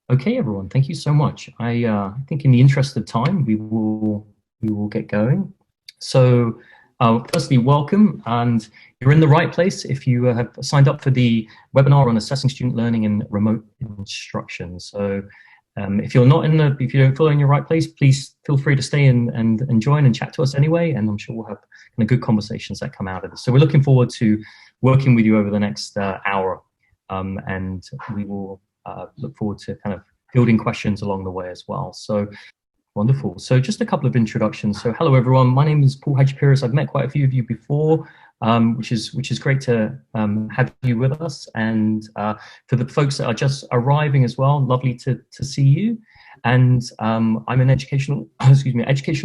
Okay, everyone, thank you so much. I think in the interest of time, we will get going. So, firstly, welcome, and you're in the right place if you have signed up for the webinar on assessing student learning in remote instruction. So, if you don't feel in your right place, please feel free to stay and join and chat to us anyway. And I'm sure we'll have kind of good conversations that come out of this. So, we're looking forward to working with you over the next hour, and we will look forward to kind of fielding questions along the way as well. So wonderful. So just a couple of introductions. So hello everyone. My name is Paul Hadjipiris. I've met quite a few of you before, which is great to have you with us. And for the folks that are just arriving as well, lovely to see you. And I'm an educational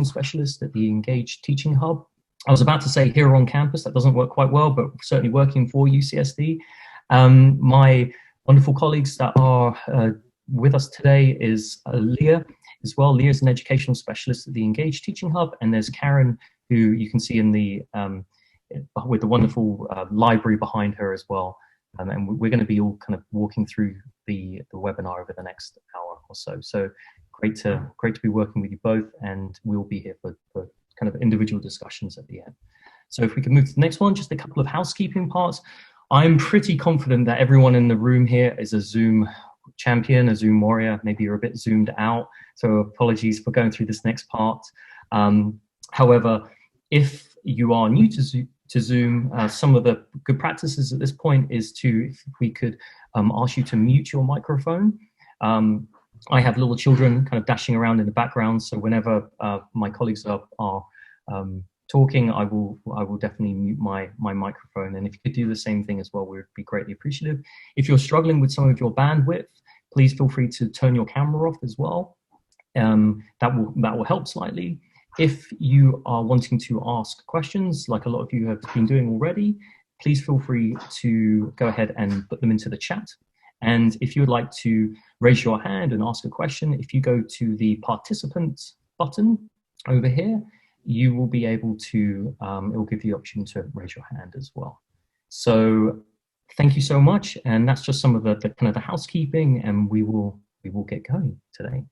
specialist at the Engage Teaching Hub. I was about to say here on campus. That doesn't work quite well, but certainly working for UCSD. My wonderful colleagues that are with us today is Leah as well. Leah is an educational specialist at the Engage Teaching Hub, and there's Karen, who you can see in the with the wonderful library behind her as well. And we're going to be all kind of walking through the webinar over the next hour or so. So great to be working with you both, and we'll be here for kind of individual discussions at the end. So if we can move to the next one, just a couple of housekeeping parts. I'm pretty confident that everyone in the room here is a Zoom champion, a Zoom warrior. Maybe you're a bit zoomed out, so apologies for going through this next part. However, if you are new to Zoom, some of the good practices at this point is if we could ask you to mute your microphone. I have little children kind of dashing around in the background, so whenever my colleagues are talking, I will definitely mute my microphone. And if you could do the same thing as well, we'd be greatly appreciative. If you're struggling with some of your bandwidth, please feel free to turn your camera off as well. That will help slightly. If you are wanting to ask questions, like a lot of you have been doing already, please feel free to go ahead and put them into the chat. And if you would like to raise your hand and ask a question, if you go to the participant button over here, you will be able to, it will give you the option to raise your hand as well. So thank you so much. And that's just some of the kind of the housekeeping, and we will get going today.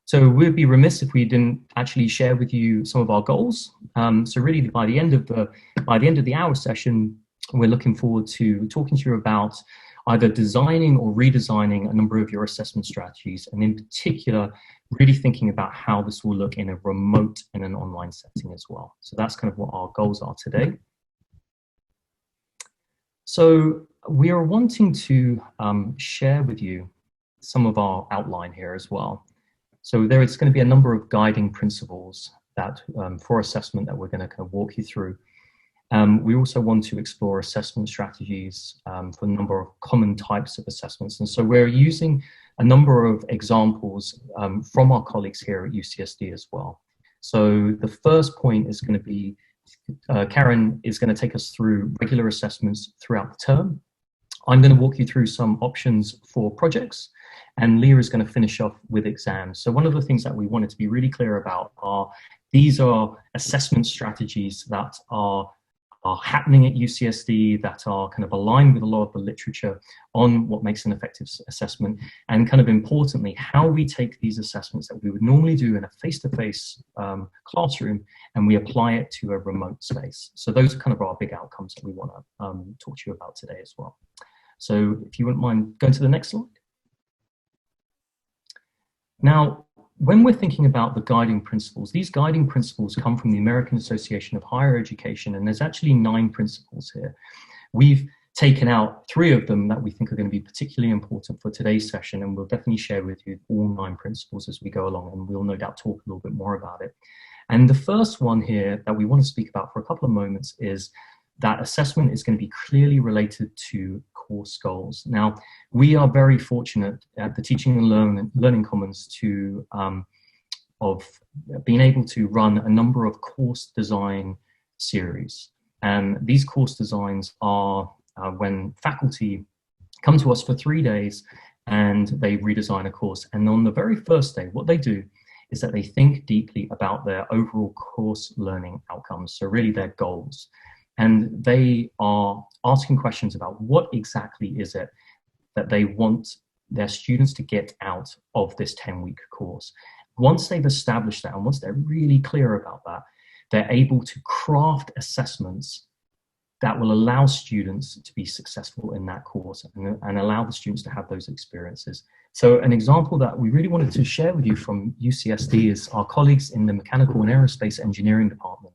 So we'd be remiss if we didn't actually share with you some of our goals. So really by the end of the hour session, we're looking forward to talking to you about either designing or redesigning a number of your assessment strategies, and in particular, really thinking about how this will look in a remote and an online setting as well. So that's kind of what our goals are today. So we are wanting to share with you some of our outline here as well. So there is going to be a number of guiding principles that for assessment that we're going to kind of walk you through. We also want to explore assessment strategies for a number of common types of assessments. And so we're using a number of examples from our colleagues here at UCSD as well. So the first point is going to be, Karen is going to take us through regular assessments throughout the term. I'm going to walk you through some options for projects, and Leah is going to finish off with exams. So one of the things that we wanted to be really clear about are these are assessment strategies that are happening at UCSD, that are kind of aligned with a lot of the literature on what makes an effective assessment, and kind of importantly, how we take these assessments that we would normally do in a face-to-face classroom and we apply it to a remote space. So those are kind of our big outcomes that we want to talk to you about today as well. So if you wouldn't mind going to the next slide. Now, when we're thinking about the guiding principles, these guiding principles come from the American Association of Higher Education, and there's actually 9 principles here. We've taken out 3 of them that we think are going to be particularly important for today's session, and we'll definitely share with you all 9 principles as we go along, and we'll no doubt talk a little bit more about it. And the first one here that we want to speak about for a couple of moments is that assessment is going to be clearly related to course goals. Now, we are very fortunate at the Teaching and Learning Commons to of being able to run a number of course design series. And these course designs are when faculty come to us for 3 days and they redesign a course. And on the very first day, what they do is that they think deeply about their overall course learning outcomes, so really their goals. And they are asking questions about what exactly is it that they want their students to get out of this 10-week course. Once they've established that, and once they're really clear about that, they're able to craft assessments that will allow students to be successful in that course and allow the students to have those experiences. So an example that we really wanted to share with you from UCSD is our colleagues in the Mechanical and Aerospace Engineering Department,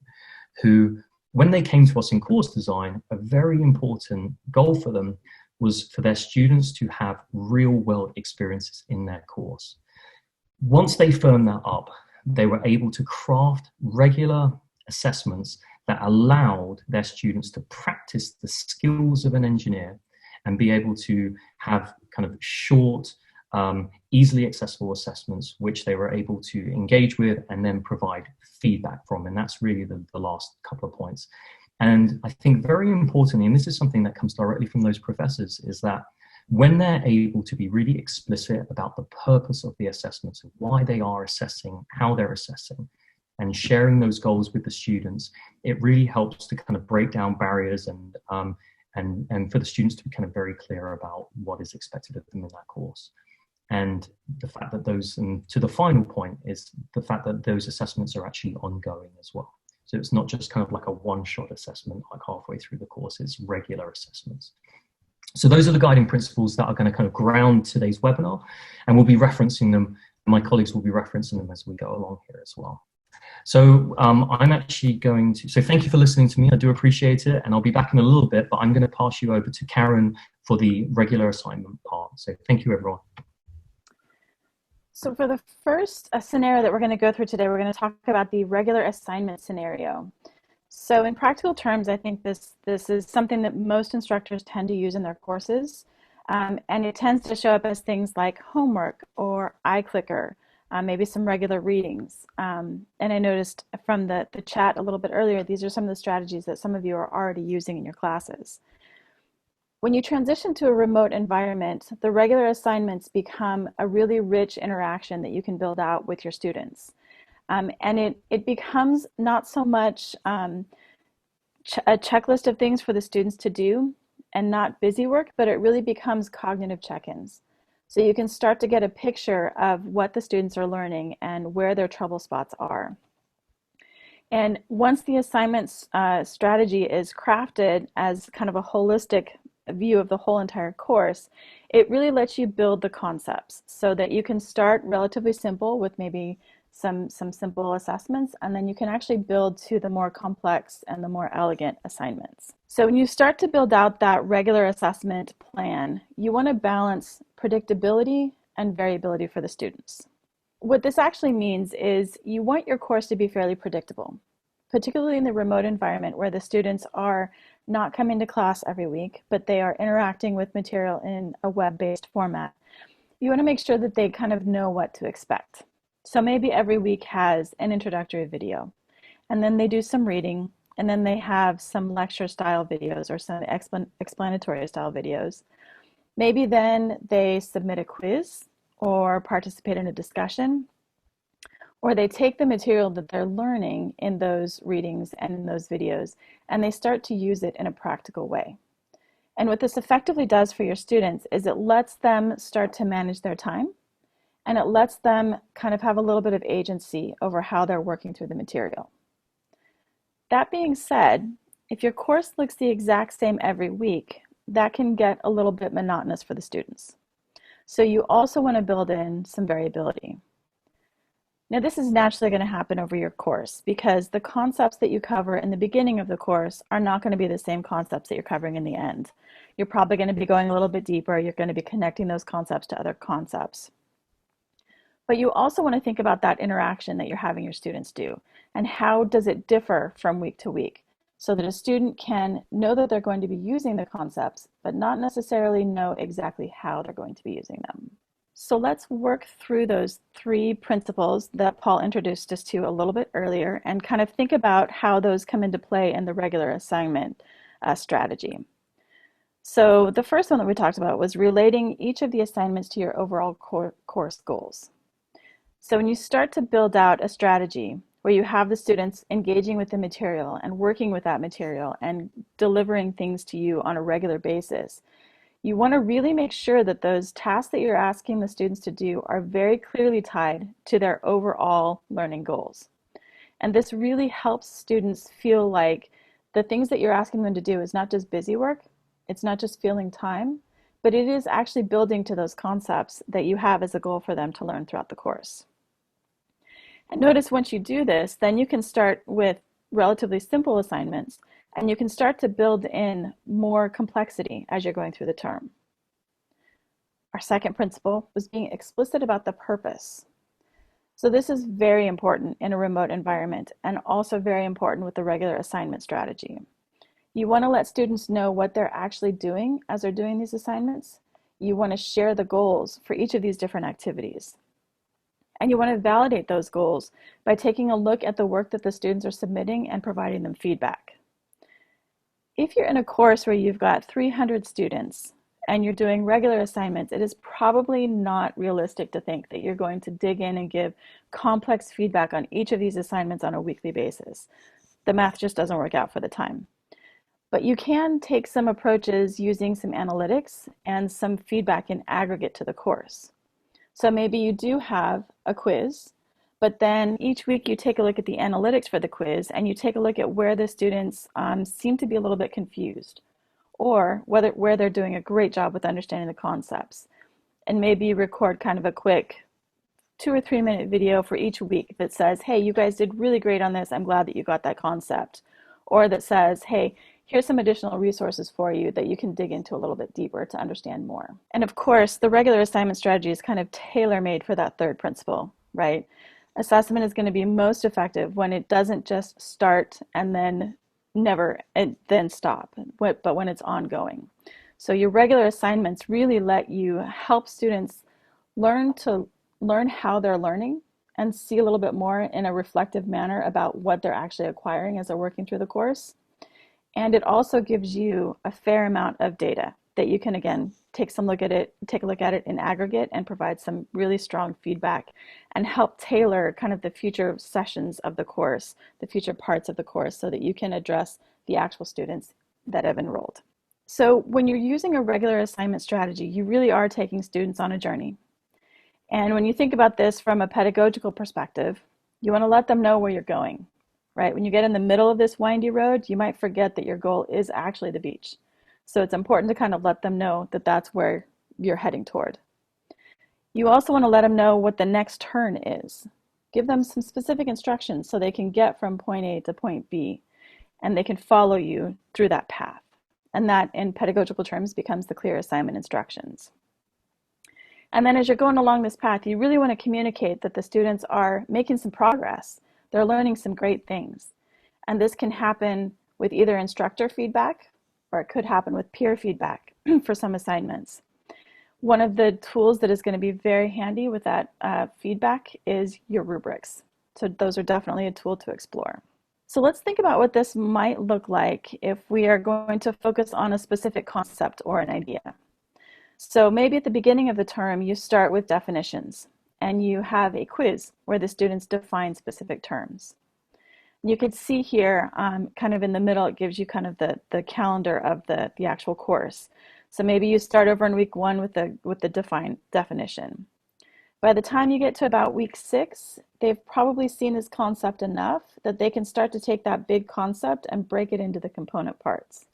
who, when they came to us in course design, a very important goal for them was for their students to have real-world experiences in their course. Once they firmed that up, they were able to craft regular assessments that allowed their students to practice the skills of an engineer and be able to have kind of short, easily accessible assessments, which they were able to engage with and then provide feedback from. And that's really the last couple of points. And I think very importantly, and this is something that comes directly from those professors, is that when they're able to be really explicit about the purpose of the assessments and why they are assessing, how they're assessing, and sharing those goals with the students, it really helps to kind of break down barriers and for the students to be kind of very clear about what is expected of them in that course. And the fact that those, and to the final point, is the fact that those assessments are actually ongoing as well. So it's not just kind of like a one-shot assessment, like halfway through the course, it's regular assessments. So those are the guiding principles that are going to kind of ground today's webinar, and we'll be referencing them. My colleagues will be referencing them as we go along here as well. So I'm actually going to, so thank you for listening to me. I do appreciate it, and I'll be back in a little bit, but I'm going to pass you over to Karen for the regular assignment part. So thank you, everyone. So for the first scenario that we're going to go through today, we're going to talk about the regular assignment scenario. So in practical terms, I think this is something that most instructors tend to use in their courses, and it tends to show up as things like homework or iClicker, maybe some regular readings. And I noticed from the chat a little bit earlier, these are some of the strategies that some of you are already using in your classes. When you transition to a remote environment, the regular assignments become a really rich interaction that you can build out with your students. And it becomes not so much a checklist of things for the students to do and not busy work, but it really becomes cognitive check-ins. So you can start to get a picture of what the students are learning and where their trouble spots are. And once the assignments strategy is crafted as kind of a holistic view of the whole entire course, it really lets you build the concepts so that you can start relatively simple with maybe some simple assessments, and then you can actually build to the more complex and the more elegant assignments. So when you start to build out that regular assessment plan, you want to balance predictability and variability for the students. What this actually means is you want your course to be fairly predictable, particularly in the remote environment where the students are not coming to class every week, but they are interacting with material in a web-based format. You want to make sure that they kind of know what to expect. So maybe every week has an introductory video, and then they do some reading, and then they have some lecture style videos or some explanatory style videos. Maybe then they submit a quiz or participate in a discussion, or they take the material that they're learning in those readings and in those videos, and they start to use it in a practical way. And what this effectively does for your students is it lets them start to manage their time, and it lets them kind of have a little bit of agency over how they're working through the material. That being said, if your course looks the exact same every week, that can get a little bit monotonous for the students. So you also want to build in some variability. Now, this is naturally going to happen over your course because the concepts that you cover in the beginning of the course are not going to be the same concepts that you're covering in the end. You're probably going to be going a little bit deeper. You're going to be connecting those concepts to other concepts. But you also want to think about that interaction that you're having your students do and how does it differ from week to week so that a student can know that they're going to be using the concepts, but not necessarily know exactly how they're going to be using them. So let's work through those three principles that Paul introduced us to a little bit earlier and kind of think about how those come into play in the regular assignment strategy. So the first one that we talked about was relating each of the assignments to your overall course goals. So when you start to build out a strategy where you have the students engaging with the material and working with that material and delivering things to you on a regular basis, You want to really make sure that those tasks that you're asking the students to do are very clearly tied to their overall learning goals. And this really helps students feel like the things that you're asking them to do is not just busy work, it's not just filling time, but it is actually building to those concepts that you have as a goal for them to learn throughout the course. And notice once you do this, then you can start with relatively simple assignments and you can start to build in more complexity as you're going through the term. Our second principle was being explicit about the purpose. So this is very important in a remote environment and also very important with the regular assignment strategy. You want to let students know what they're actually doing as they're doing these assignments. You want to share the goals for each of these different activities. And you want to validate those goals by taking a look at the work that the students are submitting and providing them feedback. If you're in a course where you've got 300 students and you're doing regular assignments, it is probably not realistic to think that you're going to dig in and give complex feedback on each of these assignments on a weekly basis. The math just doesn't work out for the time. But you can take some approaches using some analytics and some feedback in aggregate to the course. So maybe you do have a quiz, but then each week you take a look at the analytics for the quiz and you take a look at where the students seem to be a little bit confused, or where they're doing a great job with understanding the concepts. And maybe you record kind of a quick 2 or 3 minute video for each week that says, hey, you guys did really great on this. I'm glad that you got that concept. Or that says, hey, here's some additional resources for you that you can dig into a little bit deeper to understand more. And of course, the regular assignment strategy is kind of tailor-made for that third principle, right? Assessment is going to be most effective when it doesn't just start and then then stop, but when it's ongoing. So your regular assignments really let you help students learn how they're learning and see a little bit more in a reflective manner about what they're actually acquiring as they're working through the course. And it also gives you a fair amount of data that you can, again, take a look at it in aggregate and provide some really strong feedback and help tailor kind of the future sessions of the course, the future parts of the course, so that you can address the actual students that have enrolled. So when you're using a regular assignment strategy, you really are taking students on a journey. And when you think about this from a pedagogical perspective, you want to let them know where you're going, right? When you get in the middle of this windy road, you might forget that your goal is actually the beach. So it's important to kind of let them know that that's where you're heading toward. You also want to let them know what the next turn is. Give them some specific instructions so they can get from point A to point B, and they can follow you through that path. And that, in pedagogical terms, becomes the clear assignment instructions. And then as you're going along this path, you really want to communicate that the students are making some progress. They're learning some great things. And this can happen with either instructor feedback, or it could happen with peer feedback for some assignments. One of the tools that is going to be very handy with that feedback is your rubrics. So those are definitely a tool to explore. So let's think about what this might look like if we are going to focus on a specific concept or an idea. So maybe at the beginning of the term, you start with definitions and you have a quiz where the students define specific terms. You can see here, kind of in the middle, it gives you kind of the calendar of the actual course. So maybe you start over in week 1 with the definition. By the time you get to about week 6, they've probably seen this concept enough that they can start to take that big concept and break it into the component parts.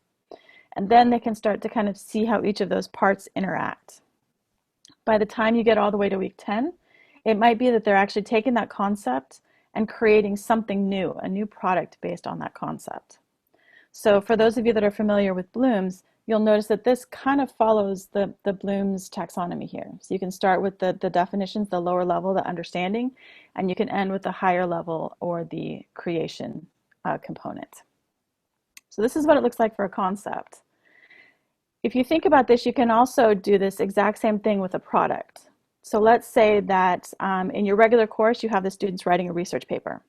And then they can start to kind of see how each of those parts interact. By the time you get all the way to week 10, it might be that they're actually taking that concept and creating something new, a new product based on that concept. So for those of you that are familiar with Bloom's, you'll notice that this kind of follows the Bloom's taxonomy here. So you can start with the definitions, the lower level, the understanding, and you can end with the higher level or the creation component. So this is what it looks like for a concept. If you think about this, you can also do this exact same thing with a product. So let's say that in your regular course, you have the students writing a research paper.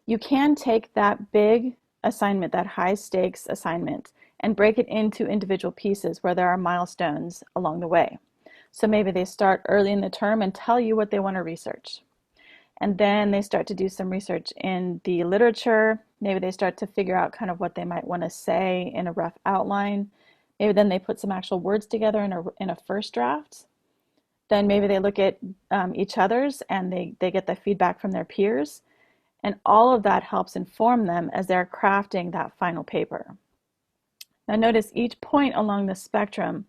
You can take that big assignment, that high stakes assignment, and break it into individual pieces where there are milestones along the way. So maybe they start early in the term and tell you what they want to research. And then they start to do some research in the literature. Maybe they start to figure out kind of what they might want to say in a rough outline. Maybe then they put some actual words together in a first draft. Then maybe they look at each other's and they get the feedback from their peers. And all of that helps inform them as they're crafting that final paper. Now notice each point along the spectrum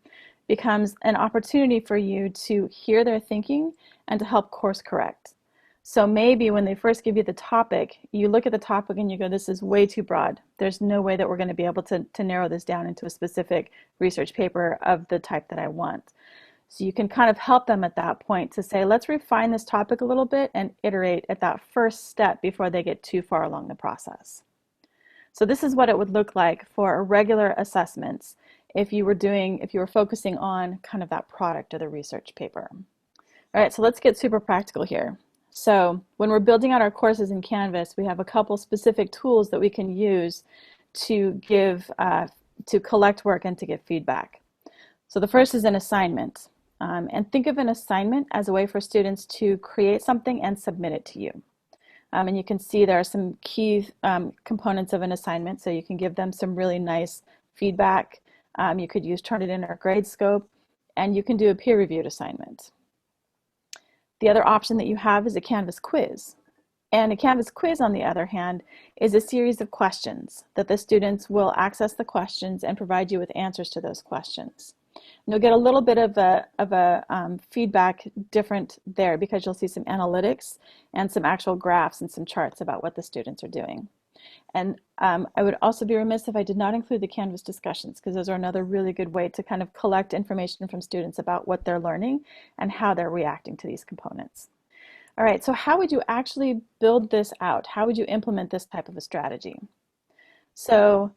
becomes an opportunity for you to hear their thinking and to help course correct. So maybe when they first give you the topic, you look at the topic and you go, this is way too broad. There's no way that we're going to be able to narrow this down into a specific research paper of the type that I want. So you can kind of help them at that point to say, let's refine this topic a little bit and iterate at that first step before they get too far along the process. So this is what it would look like for regular assessments if you were focusing on kind of that product or the research paper. All right, so let's get super practical here. So when we're building out our courses in Canvas, we have a couple specific tools that we can use to collect work and to give feedback. So the first is an assignment. And think of an assignment as a way for students to create something and submit it to you. And you can see there are some key components of an assignment, so you can give them some really nice feedback. You could use Turnitin or Gradescope, and you can do a peer-reviewed assignment. The other option that you have is a Canvas quiz. And a Canvas quiz, on the other hand, is a series of questions that the students will access the questions and provide you with answers to those questions. And you'll get a little bit of a feedback different there because you'll see some analytics and some actual graphs and some charts about what the students are doing. And I would also be remiss if I did not include the Canvas discussions, because those are another really good way to kind of collect information from students about what they're learning and how they're reacting to these components. All right, so how would you actually build this out? How would you implement this type of a strategy? So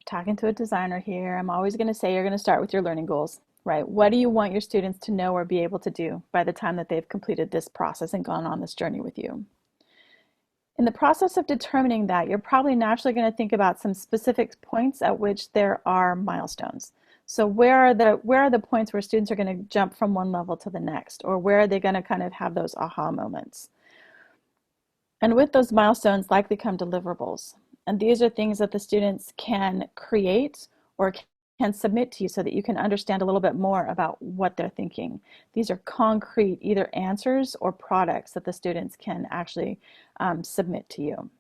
talking to a designer here, I'm always going to say you're going to start with your learning goals, right? What do you want your students to know or be able to do by the time that they've completed this process and gone on this journey with you? In the process of determining that, you're probably naturally going to think about some specific points at which there are milestones. So where are the points where students are going to jump from one level to the next, or where are they going to kind of have those aha moments? And with those milestones likely come deliverables. And these are things that the students can create or can submit to you so that you can understand a little bit more about what they're thinking. These are concrete either answers or products that the students can actually submit to you.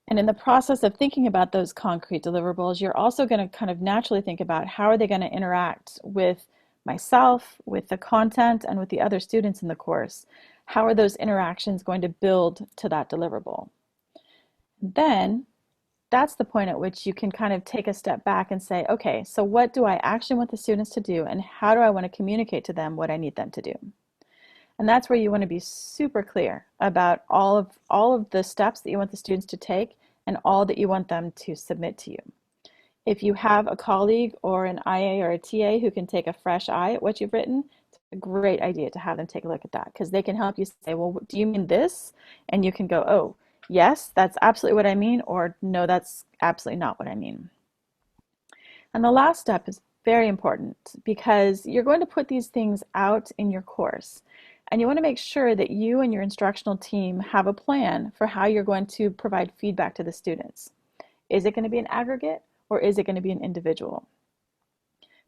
And in the process of thinking about those concrete deliverables, you're also going to kind of naturally think about how are they going to interact with myself, with the content, and with the other students in the course. How are those interactions going to build to that deliverable? Then that's the point at which you can kind of take a step back and say, okay, so what do I actually want the students to do, and how do I want to communicate to them what I need them to do? And that's where you want to be super clear about all of the steps that you want the students to take and all that you want them to submit to you. If you have a colleague or an IA or a TA who can take a fresh eye at what you've written, it's a great idea to have them take a look at that, because they can help you say, well, do you mean this? And you can go, oh, yes, that's absolutely what I mean, or no, that's absolutely not what I mean. And the last step is very important because you're going to put these things out in your course. And you want to make sure that you and your instructional team have a plan for how you're going to provide feedback to the students. Is it going to be an aggregate, or is it going to be an individual?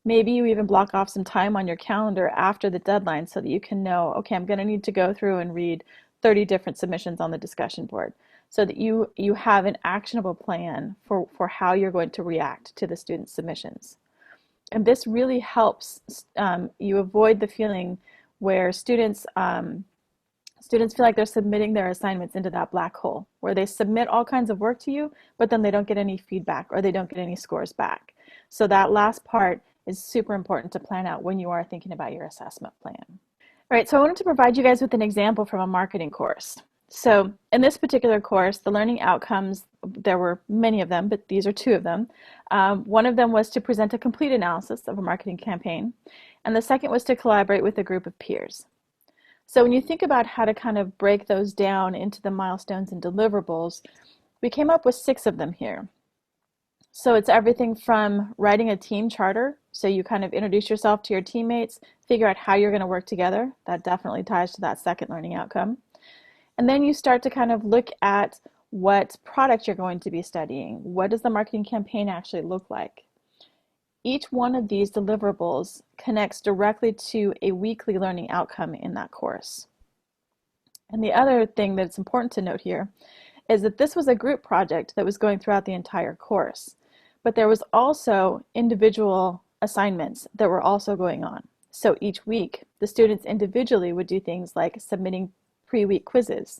Maybe you even block off some time on your calendar after the deadline so that you can know, okay, I'm going to need to go through and read 30 different submissions on the discussion board, so that you have an actionable plan for how you're going to react to the students' submissions. And this really helps you avoid the feeling where students feel like they're submitting their assignments into that black hole, where they submit all kinds of work to you, but then they don't get any feedback or they don't get any scores back. So that last part is super important to plan out when you are thinking about your assessment plan. All right, so I wanted to provide you guys with an example from a marketing course. So in this particular course, the learning outcomes, there were many of them, but these are two of them. One of them was to present a complete analysis of a marketing campaign, and the second was to collaborate with a group of peers. So when you think about how to kind of break those down into the milestones and deliverables, we came up with 6 of them here. So it's everything from writing a team charter, so you kind of introduce yourself to your teammates, figure out how you're going to work together. That definitely ties to that second learning outcome. And then you start to kind of look at what product you're going to be studying. What does the marketing campaign actually look like? Each one of these deliverables connects directly to a weekly learning outcome in that course. And the other thing that's important to note here is that this was a group project that was going throughout the entire course, but there was also individual assignments that were also going on. So each week, the students individually would do things like submitting pre-week quizzes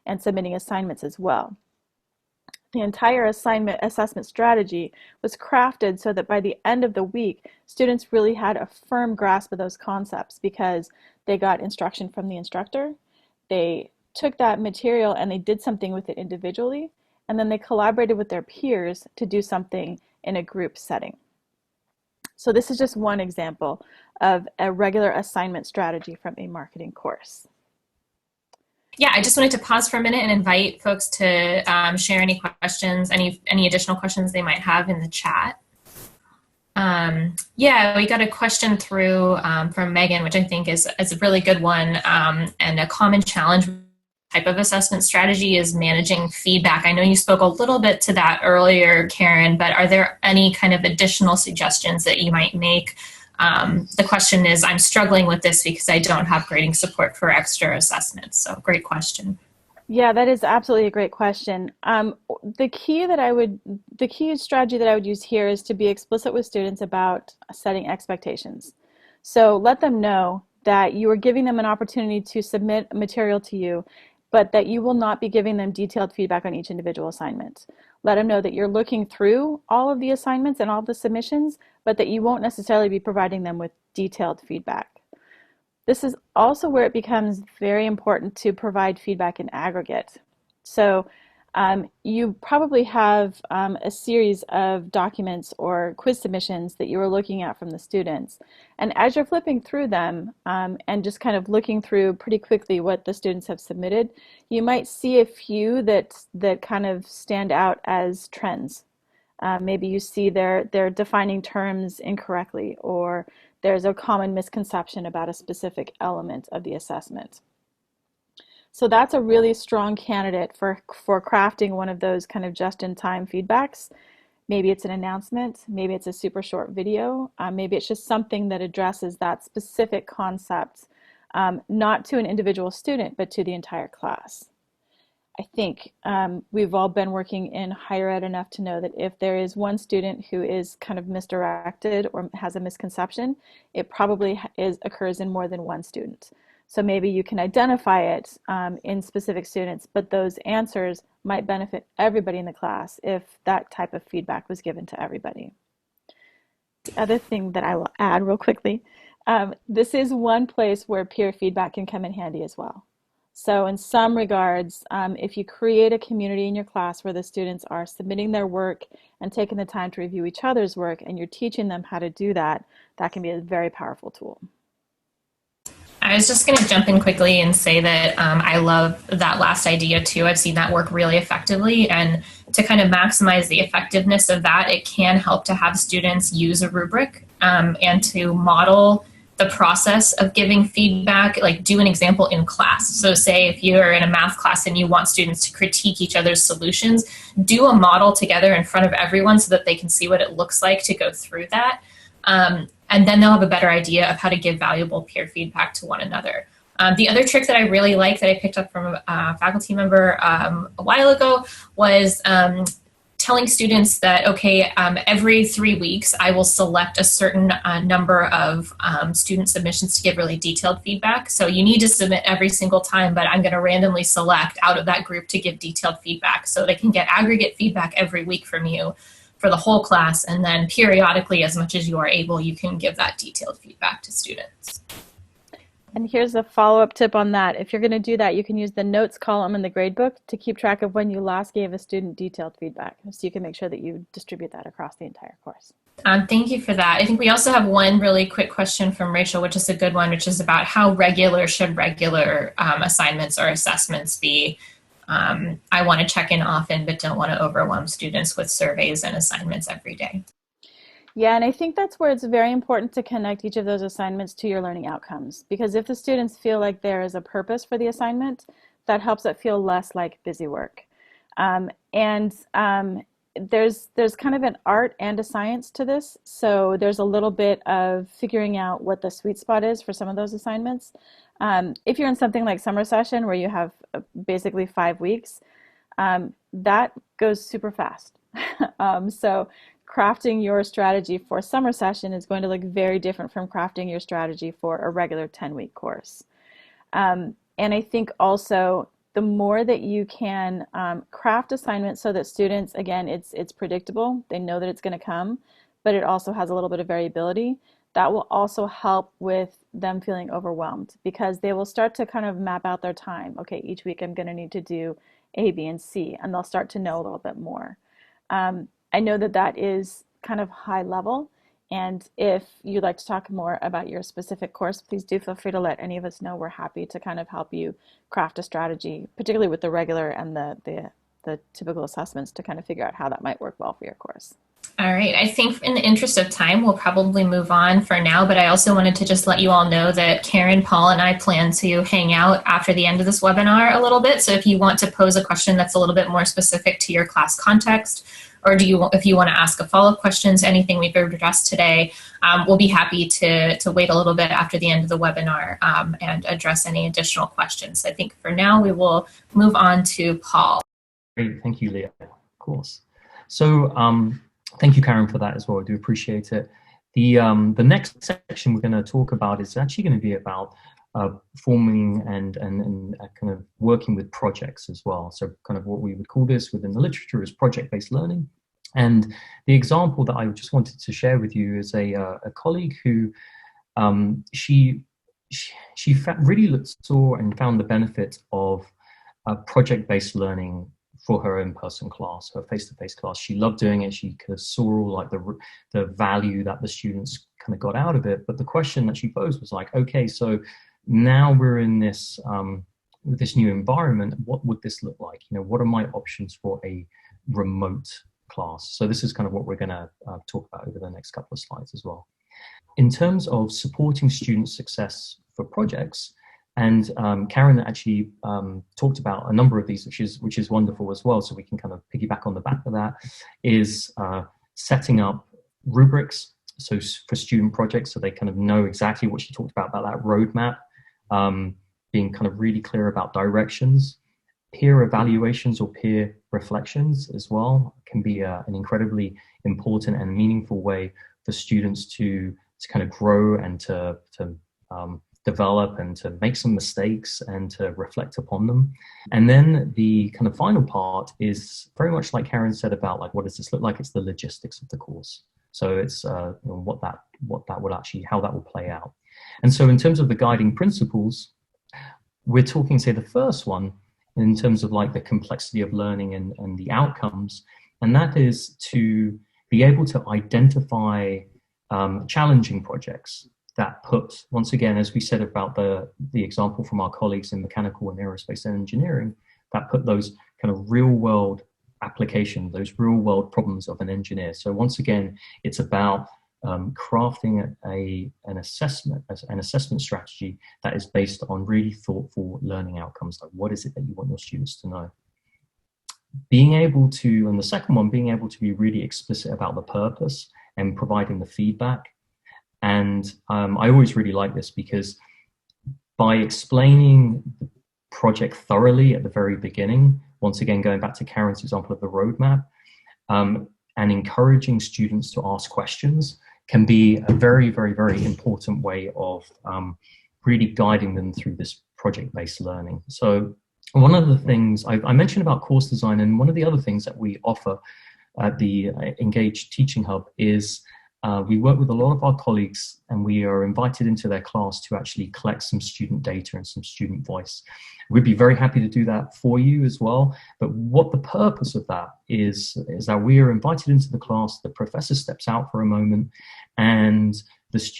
and submitting assignments as well. The entire assignment assessment strategy was crafted so that by the end of the week, students really had a firm grasp of those concepts because they got instruction from the instructor, they took that material and they did something with it individually, and then they collaborated with their peers to do something in a group setting. So this is just one example of a regular assignment strategy from a marketing course. Yeah, I just wanted to pause for a minute and invite folks to share any questions, any additional questions they might have in the chat. Yeah, we got a question through from Megan, which I think is a really good one, and a common challenge type of assessment strategy is managing feedback. I know you spoke a little bit to that earlier, Karen, but are there any kind of additional suggestions that you might make? The question is, I'm struggling with this because I don't have grading support for extra assessments. So great question. Yeah, that is absolutely a great question. The key strategy that I would use here is to be explicit with students about setting expectations. So let them know that you are giving them an opportunity to submit material to you, but that you will not be giving them detailed feedback on each individual assignment. Let them know that you're looking through all of the assignments and all the submissions, but that you won't necessarily be providing them with detailed feedback. This is also where it becomes very important to provide feedback in aggregate. So you probably have a series of documents or quiz submissions that you are looking at from the students. And as you're flipping through them and just kind of looking through pretty quickly what the students have submitted, you might see a few that kind of stand out as trends. Maybe you see they're defining terms incorrectly, or there's a common misconception about a specific element of the assessment. So that's a really strong candidate for crafting one of those kind of just-in-time feedbacks. Maybe it's an announcement, maybe it's a super short video, maybe it's just something that addresses that specific concept, not to an individual student, but to the entire class. I think we've all been working in higher ed enough to know that if there is one student who is kind of misdirected or has a misconception, it probably occurs in more than one student. So maybe you can identify it in specific students, but those answers might benefit everybody in the class if that type of feedback was given to everybody. The other thing that I will add real quickly, this is one place where peer feedback can come in handy as well. So in some regards, if you create a community in your class where the students are submitting their work and taking the time to review each other's work, and you're teaching them how to do that, that can be a very powerful tool. I was just going to jump in quickly and say that I love that last idea too. I've seen that work really effectively, and to kind of maximize the effectiveness of that, it can help to have students use a rubric and to model the process of giving feedback, like do an example in class. So say if you're in a math class and you want students to critique each other's solutions, do a model together in front of everyone so that they can see what it looks like to go through that. And then they'll have a better idea of how to give valuable peer feedback to one another. The other trick that I really like that I picked up from a faculty member a while ago was telling students that, okay, every 3 weeks I will select a certain number of student submissions to give really detailed feedback. So you need to submit every single time, but I'm going to randomly select out of that group to give detailed feedback so they can get aggregate feedback every week from you for the whole class, and then periodically, as much as you are able, you can give that detailed feedback to students. And here's a follow-up tip on that. If you're going to do that, you can use the notes column in the gradebook to keep track of when you last gave a student detailed feedback, so you can make sure that you distribute that across the entire course. Thank you for that. I think we also have one really quick question from Rachel, which is a good one, which is about how regular should regular assignments or assessments be? I want to check in often, but don't want to overwhelm students with surveys and assignments every day. Yeah, and I think that's where it's very important to connect each of those assignments to your learning outcomes. Because if the students feel like there is a purpose for the assignment, that helps it feel less like busy work. there's kind of an art and a science to this. So there's a little bit of figuring out what the sweet spot is for some of those assignments. If you're in something like summer session where you have basically 5 weeks, that goes super fast. So crafting your strategy for summer session is going to look very different from crafting your strategy for a regular 10-week course. And I think also the more that you can craft assignments so that students, again, it's predictable, they know that it's going to come, but it also has a little bit of variability. That will also help with them feeling overwhelmed because they will start to kind of map out their time. Okay, each week I'm going to need to do A, B, and C, and they'll start to know a little bit more. I know that that is kind of high level. And if you'd like to talk more about your specific course, please do feel free to let any of us know. We're happy to kind of help you craft a strategy, particularly with the regular and the typical assessments to kind of figure out how that might work well for your course. All right. I think in the interest of time, we'll probably move on for now, but I also wanted to just let you all know that Karen, Paul, and I plan to hang out after the end of this webinar a little bit. So if you want to pose a question that's a little bit more specific to your class context, or if you want to ask a follow-up questions, anything we've addressed today, we'll be happy to wait a little bit after the end of the webinar and address any additional questions. I think for now, we will move on to Paul. Great, thank you, Leah. Of course. So thank you, Karen, for that as well. I do appreciate it. The next section we're going to talk about is actually going to be about forming and kind of working with projects as well. So kind of what we would call this within the literature is project-based learning. And the example that I just wanted to share with you is a colleague who she really saw and found the benefit of project-based learning for her in-person class, her face-to-face class. She loved doing it. She kind of saw all like the value that the students kind of got out of it. But the question that she posed was like, okay, so now we're in this with this new environment, what would this look like? You know, what are my options for a remote class? So this is kind of what we're going to talk about over the next couple of slides as well. In terms of supporting student success for projects, and Karen actually talked about a number of these, which is wonderful as well. So we can kind of piggyback on the back of that, is setting up rubrics. So for student projects, so they kind of know exactly what she talked about that roadmap, being kind of really clear about directions. Peer evaluations or peer reflections as well can be an incredibly important and meaningful way for students to kind of grow and to develop and to make some mistakes and to reflect upon them. And then the kind of final part is very much like Karen said about like, what does this look like? It's the logistics of the course. So it's you know, what that will actually, how that will play out. And so in terms of the guiding principles, we're talking, say, the first one in terms of like the complexity of learning and the outcomes, and that is to be able to identify challenging projects that put, once again, as we said about the example from our colleagues in mechanical and aerospace and engineering, that put those kind of real world application, those real world problems of an engineer. So once again, it's about crafting an assessment strategy that is based on really thoughtful learning outcomes. Like, what is it that you want your students to know? Being able to, and the second one, being able to be really explicit about the purpose and providing the feedback. And I always really like this because by explaining the project thoroughly at the very beginning, once again, going back to Karen's example of the roadmap, and encouraging students to ask questions can be a very, very, very important way of really guiding them through this project-based learning. So one of the things I mentioned about course design, and one of the other things that we offer at the Engage Teaching Hub is we work with a lot of our colleagues, and we are invited into their class to actually collect some student data and some student voice. We'd be very happy to do that for you as well. But what the purpose of that is that we are invited into the class, the professor steps out for a moment, and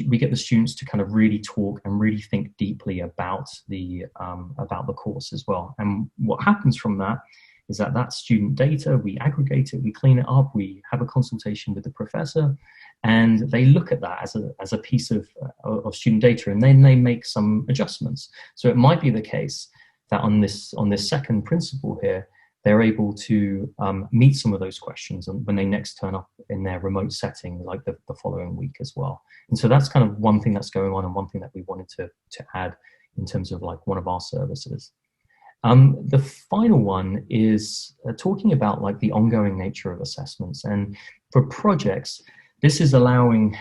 we get the students to kind of really talk and really think deeply about the course as well. And what happens from that is that student data, we aggregate it, we clean it up, we have a consultation with the professor, and they look at that as a piece of student data, and then they make some adjustments. So it might be the case that on this second principle here, they're able to meet some of those questions when they next turn up in their remote setting, like the following week as well. And so that's kind of one thing that's going on, and one thing that we wanted to add in terms of like one of our services. The final one is talking about like the ongoing nature of assessments. And for projects, this is allowing,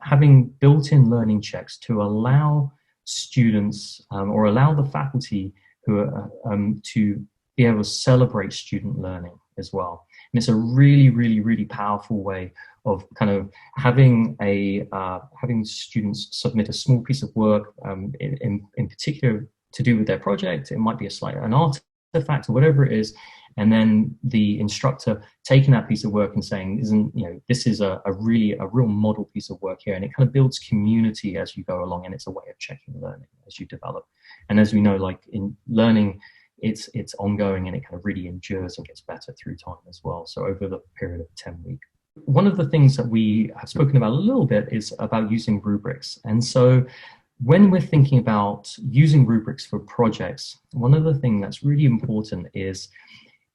having built-in learning checks to allow students or allow the faculty who are, to be able to celebrate student learning as well. And it's a really, really, really powerful way of kind of having having students submit a small piece of work, in particular to do with their project. It might be an artifact or whatever it is, and then the instructor taking that piece of work and saying, this is a real model piece of work here, and it kind of builds community as you go along, and it's a way of checking learning as you develop. And as we know, like in learning, it's ongoing, and it kind of really endures and gets better through time as well. So over the period of 10 weeks. One of the things that we have spoken about a little bit is about using rubrics. And so when we're thinking about using rubrics for projects, one of the things that's really important is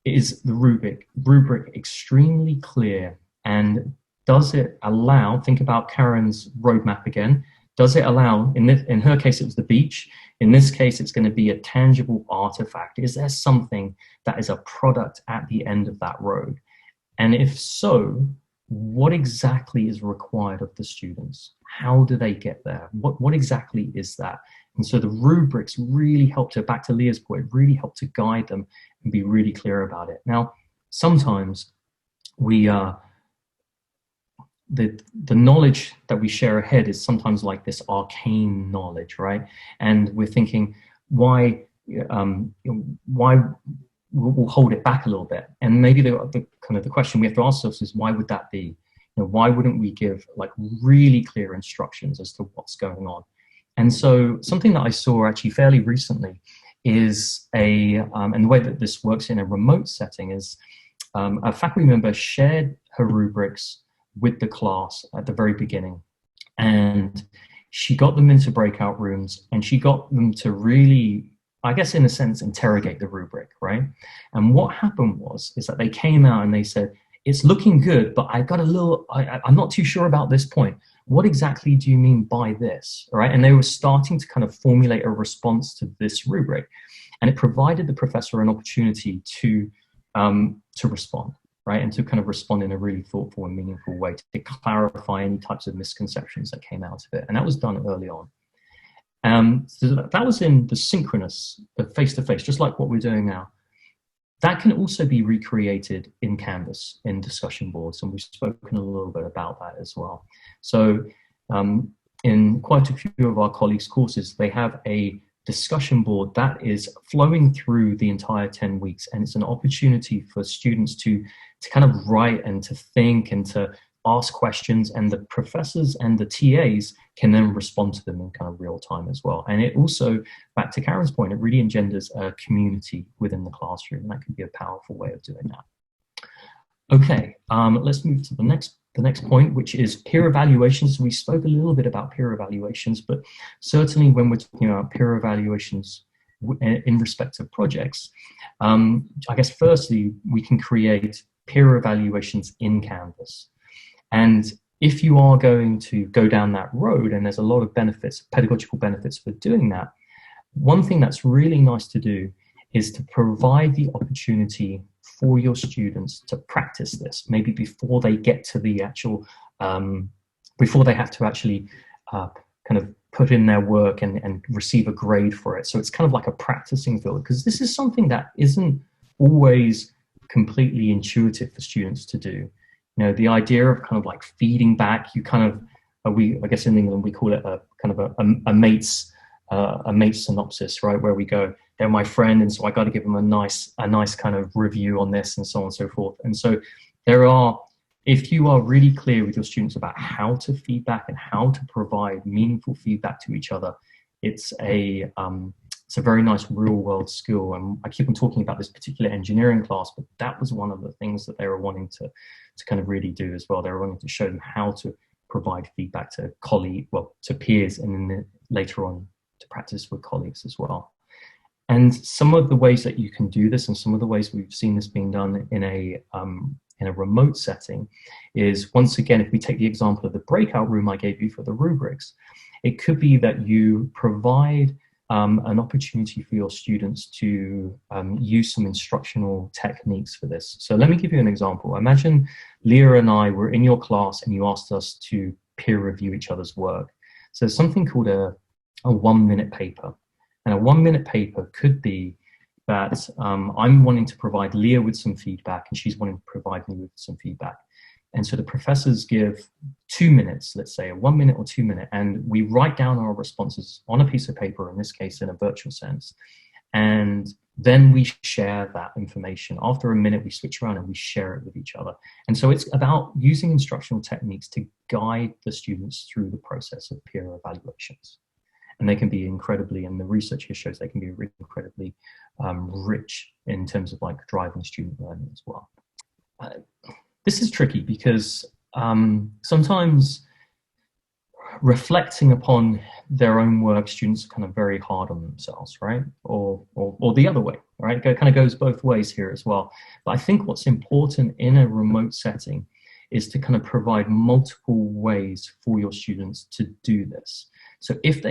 the rubric extremely clear, and does it allow, think about Karen's roadmap again, does it allow, in her case it was the beach, in this case it's going to be a tangible artifact. Is there something that is a product at the end of that road? And if so, what exactly is required of the students? How do they get there? What exactly is that? And so the rubrics really help to, back to Leah's point, really help to guide them and be really clear about it. Now, sometimes the knowledge that we share ahead is sometimes like this arcane knowledge, right? And we're thinking, why we'll hold it back a little bit. And maybe the question we have to ask ourselves is, why would that be? Why wouldn't we give like really clear instructions as to what's going on? And so something that I saw actually fairly recently is and the way that this works in a remote setting is a faculty member shared her rubrics with the class at the very beginning. And she got them into breakout rooms, and she got them to really, I guess in a sense, interrogate the rubric, right? And what happened is that they came out and they said, it's looking good, but I got I'm not too sure about this point. What exactly do you mean by this, right? And they were starting to kind of formulate a response to this rubric, and it provided the professor an opportunity to respond, right? And to kind of respond in a really thoughtful and meaningful way to clarify any types of misconceptions that came out of it. And that was done early on. So that was in the synchronous, the face-to-face, just like what we're doing now. That can also be recreated in Canvas, in discussion boards, and we've spoken a little bit about that as well. So in quite a few of our colleagues' courses, they have a discussion board that is flowing through the entire 10 weeks, and it's an opportunity for students to kind of write and to think and to ask questions, and the professors and the TAs can then respond to them in kind of real time as well. And it also, back to Karen's point, it really engenders a community within the classroom, and that can be a powerful way of doing that. Okay, let's move to the next point, which is peer evaluations. We spoke a little bit about peer evaluations, but certainly when we're talking about peer evaluations in respect of projects, I guess firstly, we can create peer evaluations in Canvas. And if you are going to go down that road, and there's a lot of benefits, pedagogical benefits for doing that, one thing that's really nice to do is to provide the opportunity for your students to practice this, maybe before they get to the actual, before they have to actually kind of put in their work and receive a grade for it. So it's kind of like a practicing field, because this is something that isn't always completely intuitive for students to do. The idea of kind of like feeding back, you kind of, I guess in England we call it a kind of a mate's synopsis, right? Where we go, they're my friend, and so I got to give them a nice kind of review on this, and so on and so forth. And so if you are really clear with your students about how to feedback and how to provide meaningful feedback to each other, it's a very nice real world skill. And I keep on talking about this particular engineering class, but that was one of the things that they were wanting to kind of really do as well. They were wanting to show them how to provide feedback to to peers, and then later on to practice with colleagues as well. And some of the ways that you can do this, and some of the ways we've seen this being done in a remote setting, is, once again, if we take the example of the breakout room I gave you for the rubrics, it could be that you provide an opportunity for your students to use some instructional techniques for this. So let me give you an example. Imagine Leah and I were in your class and you asked us to peer review each other's work. So there's something called a 1-minute paper. And a 1-minute paper could be that I'm wanting to provide Leah with some feedback and she's wanting to provide me with some feedback. And so the professors give 2 minutes, let's say a 1 minute or 2 minute, and we write down our responses on a piece of paper, in this case in a virtual sense. And then we share that information. After a minute, we switch around and we share it with each other. And so it's about using instructional techniques to guide the students through the process of peer evaluations. And they can be incredibly, and the research here shows they can be incredibly rich in terms of like driving student learning as well. This is tricky because sometimes reflecting upon their own work, students are kind of very hard on themselves, right? Or the other way, right? It kind of goes both ways here as well. But I think what's important in a remote setting is to kind of provide multiple ways for your students to do this. So if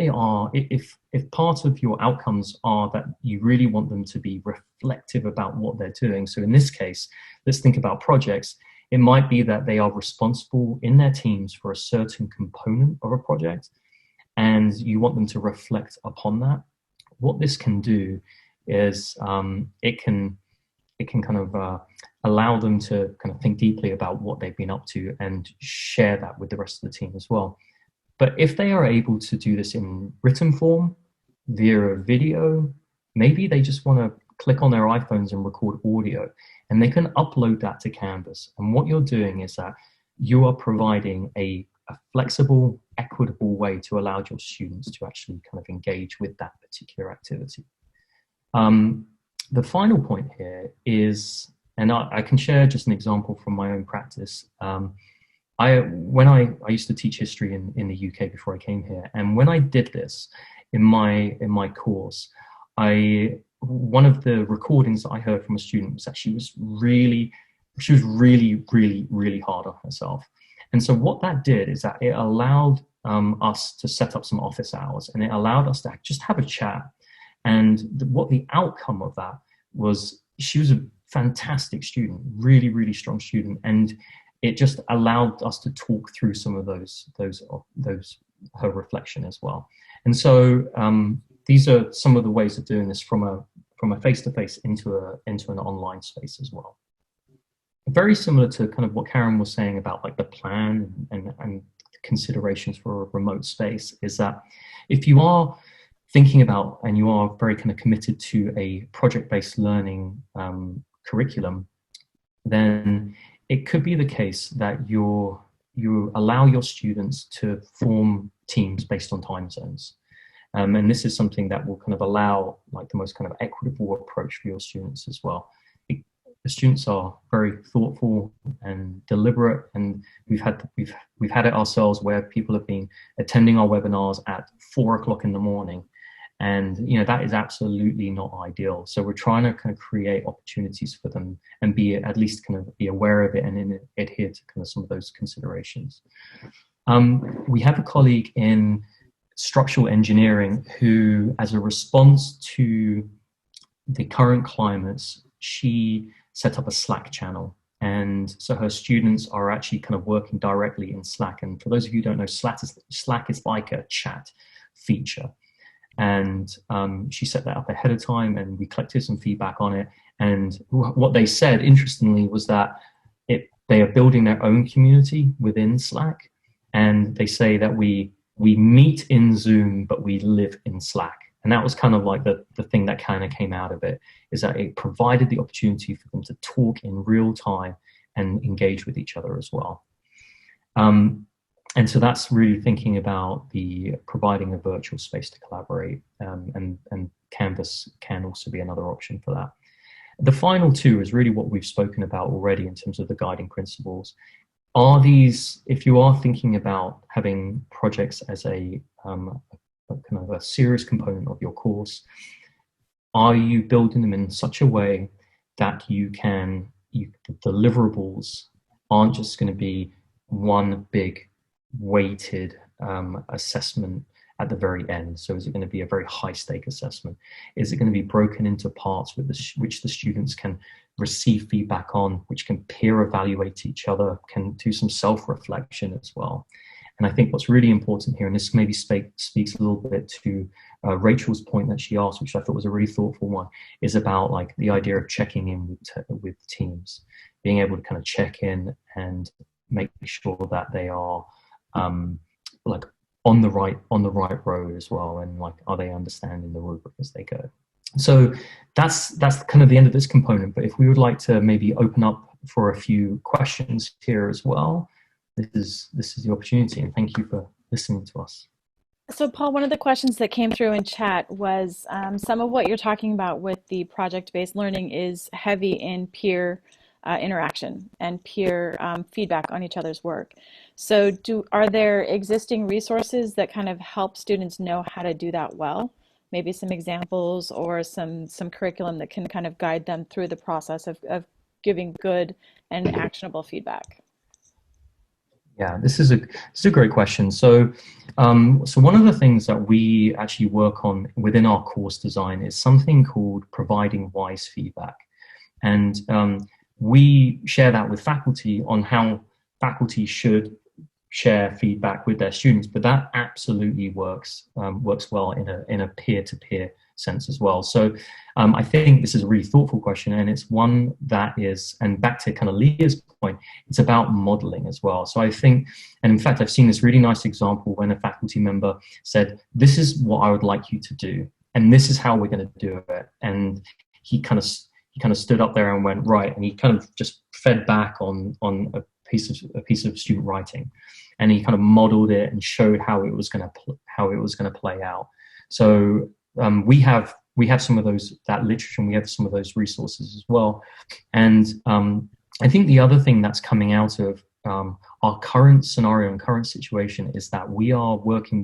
part of your outcomes are that you really want them to be reflective about what they're doing, so in this case, let's think about projects. It might be that they are responsible in their teams for a certain component of a project, and you want them to reflect upon that. What this can do is it can kind of allow them to kind of think deeply about what they've been up to and share that with the rest of the team as well. But if they are able to do this in written form, via a video, maybe they just want to click on their iPhones and record audio, and they can upload that to Canvas. And what you're doing is that you are providing a flexible, equitable way to allow your students to actually kind of engage with that particular activity. The final point here is, and I can share just an example from my own practice. When I used to teach history in the UK before I came here, and when I did this in my course, one of the recordings that I heard from a student was that she was really hard on herself. And so what that did is that it allowed us to set up some office hours, and it allowed us to just have a chat. And what the outcome of that was, she was a fantastic student, really strong student, and it just allowed us to talk through some of those her reflection as well. And so these are some of the ways of doing this from a face-to-face into an online space as well. Very similar to kind of what Karen was saying about like the plan and considerations for a remote space, is that if you are thinking about and you are very kind of committed to a project-based learning curriculum, then it could be the case that you allow your students to form teams based on time zones. And this is something that will kind of allow like the most kind of equitable approach for your students as well. The students are very thoughtful and deliberate, and we've had it ourselves where people have been attending our webinars at 4 o'clock in the morning, and that is absolutely not ideal. So we're trying to kind of create opportunities for them and be at least kind of be aware of it and adhere to kind of some of those considerations. We have a colleague in structural engineering who, as a response to the current climates, she set up a Slack channel. And so her students are actually kind of working directly in Slack. And for those of you who don't know, Slack is like a chat feature. And she set that up ahead of time, and we collected some feedback on it. And what they said, interestingly, was that they are building their own community within Slack. And they say that we meet in Zoom, but we live in Slack. And that was kind of like the thing that kind of came out of it, is that it provided the opportunity for them to talk in real time and engage with each other as well. And so that's really thinking about providing a virtual space to collaborate, and Canvas can also be another option for that. The final two is really what we've spoken about already in terms of the guiding principles. If you are thinking about having projects as a kind of a serious component of your course, are you building them in such a way that the deliverables aren't just going to be one big weighted assessment at the very end? So is it going to be a very high stake assessment? Is it going to be broken into parts which the students can receive feedback on, which can peer evaluate each other, can do some self-reflection as well? And I think what's really important here, and this maybe speaks a little bit to Rachel's point that she asked, which I thought was a really thoughtful one, is about like the idea of checking in with teams, being able to kind of check in and make sure that they are like on the right road as well, and like, are they understanding the rubric as they go? So that's kind of the end of this component. But if we would like to maybe open up for a few questions here as well, this is the opportunity, and thank you for listening to us. So Paul, one of the questions that came through in chat was some of what you're talking about with the project-based learning is heavy in peer interaction and peer feedback on each other's work. So are there existing resources that kind of help students know how to do that well? Maybe some examples or some curriculum that can kind of guide them through the process of giving good and actionable feedback? Yeah, this is a great question. So, so one of the things that we actually work on within our course design is something called providing wise feedback, and we share that with faculty on how faculty should share feedback with their students. But that absolutely works well in a peer-to-peer sense as well. So I think this is a really thoughtful question, and it's one that is, and back to kind of Leah's point, it's about modeling as well. So I think, and in fact, I've seen this really nice example when a faculty member said, this is what I would like you to do, and this is how we're going to do it. And he kind of stood up there and went, right, and he kind of just fed back on a piece of student writing, and he kind of modeled it and showed how it was going to play out. So we have some of that literature, and we have some of those resources as well. And I think the other thing that's coming out of our current scenario and current situation is that we are working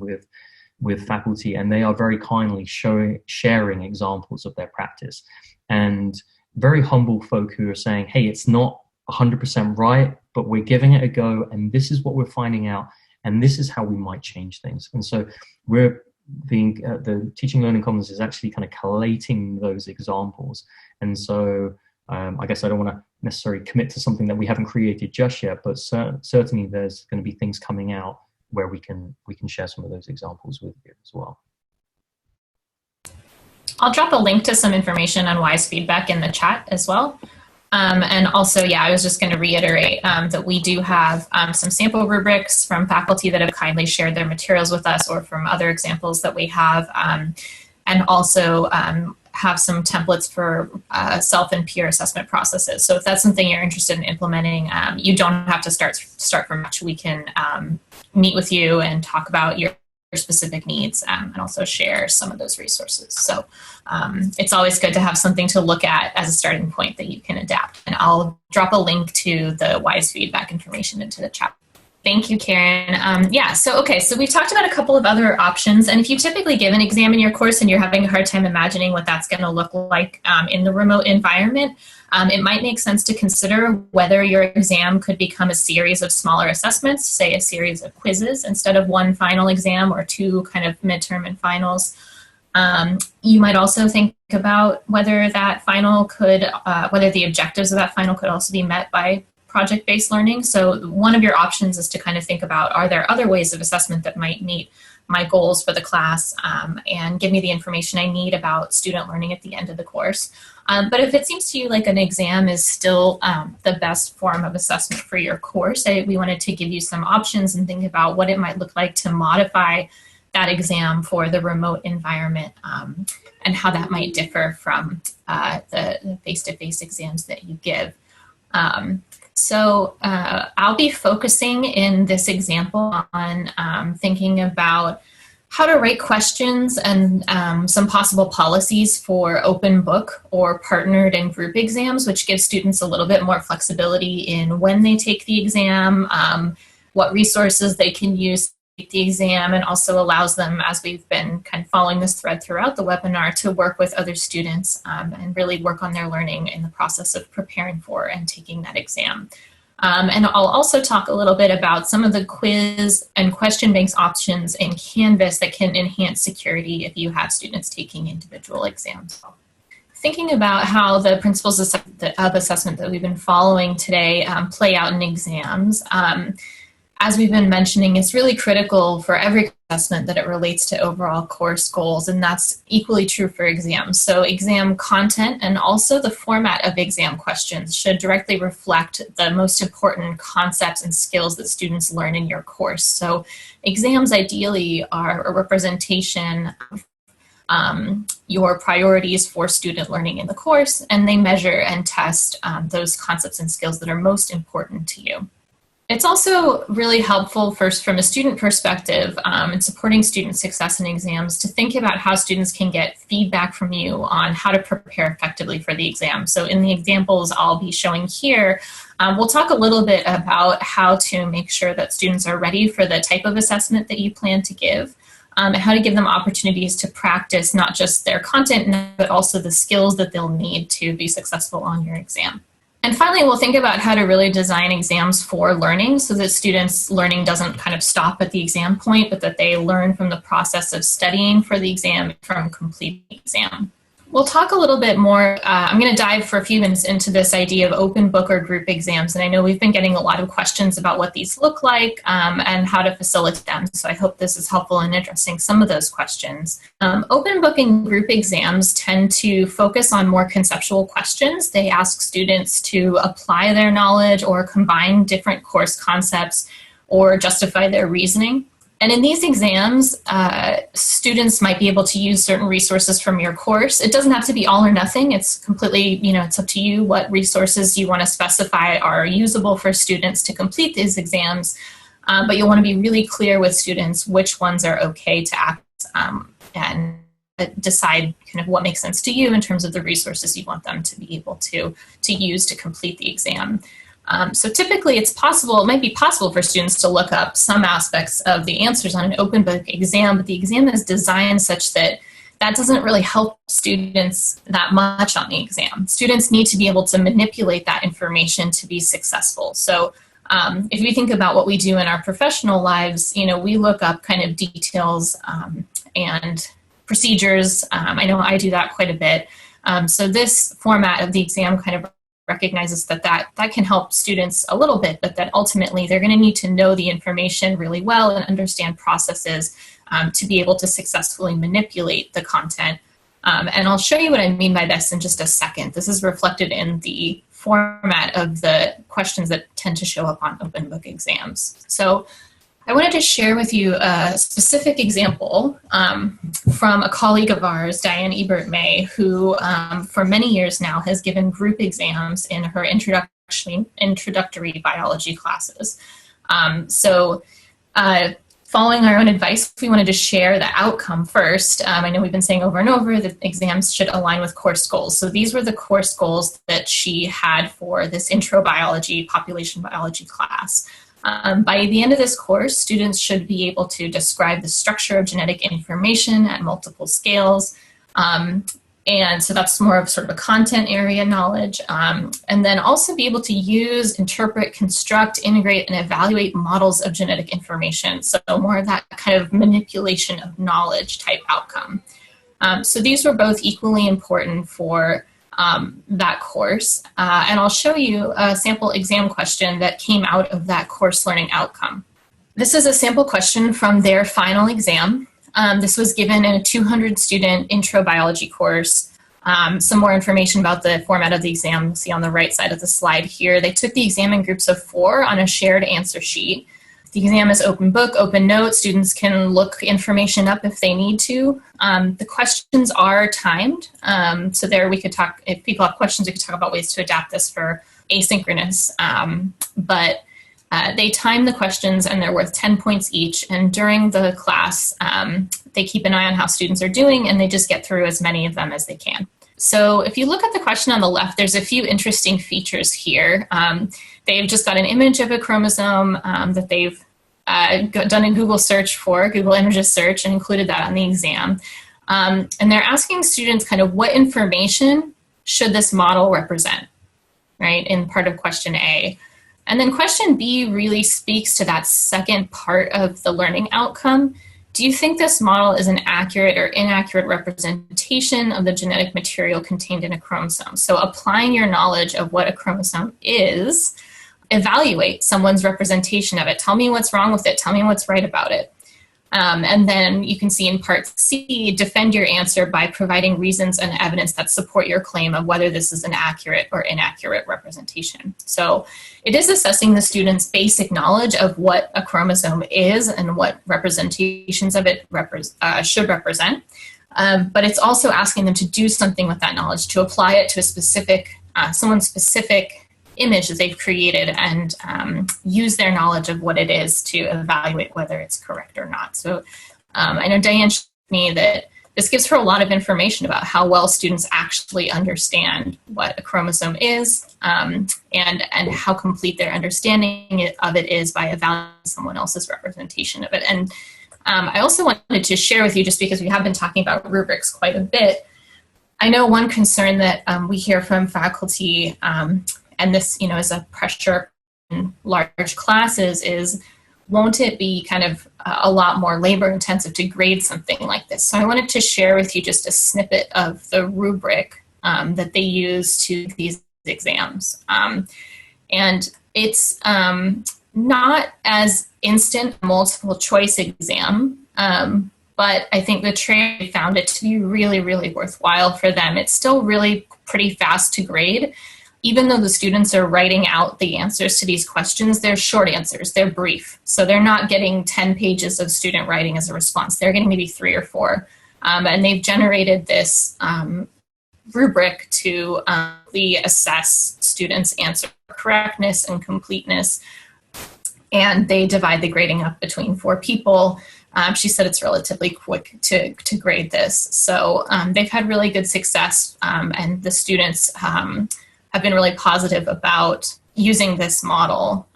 with faculty, and they are very kindly sharing examples of their practice, and very humble folk who are saying, hey, it's not 100% right, but we're giving it a go, and this is what we're finding out, and this is how we might change things. And so the Teaching Learning Commons is actually kind of collating those examples. And so I guess I don't want to necessarily commit to something that we haven't created just yet, but certainly there's going to be things coming out where we can share some of those examples with you as well. I'll drop a link to some information on wise feedback in the chat as well. And also, yeah, I was just going to reiterate that we do have some sample rubrics from faculty that have kindly shared their materials with us, or from other examples that we have, and also have some templates for self and peer assessment processes. So if that's something you're interested in implementing, you don't have to start from scratch. We can meet with you and talk about your specific needs, and also share some of those resources. So it's always good to have something to look at as a starting point that you can adapt. And I'll drop a link to the wise feedback information into the chat. Thank you, Karen. Yeah, so we've talked about a couple of other options. And if you typically give an exam in your course and you're having a hard time imagining what that's going to look like in the remote environment, it might make sense to consider whether your exam could become a series of smaller assessments, say a series of quizzes, instead of one final exam or two kind of midterm and finals. You might also think about whether that final could, whether the objectives of that final could also be met by project-based learning. So one of your options is to kind of think about, are there other ways of assessment that might meet my goals for the class and give me the information I need about student learning at the end of the course. But if it seems to you like an exam is still the best form of assessment for your course, we wanted to give you some options and think about what it might look like to modify that exam for the remote environment and how that might differ from the face-to-face exams that you give. So I'll be focusing in this example on thinking about how to write questions and some possible policies for open book or partnered and group exams, which gives students a little bit more flexibility in when they take the exam, what resources they can use the exam, and also allows them, as we've been kind of following this thread throughout the webinar, to work with other students and really work on their learning in the process of preparing for and taking that exam. And I'll also talk a little bit about some of the quiz and question banks options in Canvas that can enhance security if you have students taking individual exams. Thinking about how the principles of assessment that we've been following today play out in exams, as we've been mentioning, it's really critical for every assessment that it relates to overall course goals, and that's equally true for exams. So exam content and also the format of exam questions should directly reflect the most important concepts and skills that students learn in your course. So exams ideally are a representation of your priorities for student learning in the course, and they measure and test those concepts and skills that are most important to you. It's also really helpful first from a student perspective in supporting student success in exams to think about how students can get feedback from you on how to prepare effectively for the exam. So in the examples I'll be showing here, we'll talk a little bit about how to make sure that students are ready for the type of assessment that you plan to give, and how to give them opportunities to practice not just their content, but also the skills that they'll need to be successful on your exam. And finally, we'll think about how to really design exams for learning so that students' learning doesn't kind of stop at the exam point, but that they learn from the process of studying for the exam from completing the exam. We'll talk a little bit more, I'm going to dive for a few minutes into this idea of open book or group exams, and I know we've been getting a lot of questions about what these look like and how to facilitate them, so I hope this is helpful in addressing some of those questions. Open book and group exams tend to focus on more conceptual questions. They ask students to apply their knowledge or combine different course concepts or justify their reasoning. And in these exams, students might be able to use certain resources from your course. It doesn't have to be all or nothing. It's completely, it's up to you what resources you want to specify are usable for students to complete these exams. But you'll want to be really clear with students which ones are okay to access and decide kind of what makes sense to you in terms of the resources you want them to be able to use to complete the exam. So typically it might be possible for students to look up some aspects of the answers on an open book exam, but the exam is designed such that that doesn't really help students that much on the exam. Students need to be able to manipulate that information to be successful. So if you think about what we do in our professional lives, we look up kind of details and procedures. I know I do that quite a bit. So this format of the exam kind of recognizes that can help students a little bit, but that ultimately they're going to need to know the information really well and understand processes to be able to successfully manipulate the content. And I'll show you what I mean by this in just a second. This is reflected in the format of the questions that tend to show up on open book exams. So I wanted to share with you a specific example from a colleague of ours, Diane Ebert-May, who for many years now has given group exams in her introductory biology classes. Following our own advice, we wanted to share the outcome first. I know we've been saying over and over that exams should align with course goals. So these were the course goals that she had for this intro biology, population biology class. By the end of this course, students should be able to describe the structure of genetic information at multiple scales. And so that's more of sort of a content area knowledge. And then also be able to use, interpret, construct, integrate, and evaluate models of genetic information. So more of that kind of manipulation of knowledge type outcome. So these were both equally important for that course. And I'll show you a sample exam question that came out of that course learning outcome. This is a sample question from their final exam. This was given in a 200 student intro biology course. Some more information about the format of the exam you'll see on the right side of the slide here. They took the exam in groups of 4 on a shared answer sheet. The exam is open book, open note. Students can look information up if they need to. The questions are timed. So there we could talk, if people have questions, we could talk about ways to adapt this for asynchronous. But they time the questions and they're worth 10 points each. And during the class, they keep an eye on how students are doing and they just get through as many of them as they can. So if you look at the question on the left, there's a few interesting features here. They've just got an image of a chromosome that they've done a Google search for, Google Images search, and included that on the exam. And they're asking students kind of what information should this model represent, right, in part of question A. And then question B really speaks to that second part of the learning outcome. Do you think this model is an accurate or inaccurate representation of the genetic material contained in a chromosome? So applying your knowledge of what a chromosome is, evaluate someone's representation of it. Tell me what's wrong with it. Tell me what's right about it. And then you can see in part C, defend your answer by providing reasons and evidence that support your claim of whether this is an accurate or inaccurate representation. So it is assessing the student's basic knowledge of what a chromosome is and what representations of it should represent. But it's also asking them to do something with that knowledge, to apply it to a specific, someone's specific image that they've created and use their knowledge of what it is to evaluate whether it's correct or not. So I know Diane showed me that this gives her a lot of information about how well students actually understand what a chromosome is and how complete their understanding of it is by evaluating someone else's representation of it. And I also wanted to share with you, just because we have been talking about rubrics quite a bit, I know one concern that we hear from faculty, and this, is a pressure in large classes, is won't it be kind of a lot more labor intensive to grade something like this? So I wanted to share with you just a snippet of the rubric that they use to these exams. And it's not as instant multiple choice exam, but I think the training found it to be really, really worthwhile for them. It's still really pretty fast to grade. Even though the students are writing out the answers to these questions, they're short answers, they're brief. So they're not getting 10 pages of student writing as a response. They're getting maybe 3 or 4. And they've generated this rubric to assess students' answer correctness and completeness. And they divide the grading up between 4 people. She said it's relatively quick to grade this. So they've had really good success, and the students have been really positive about using this model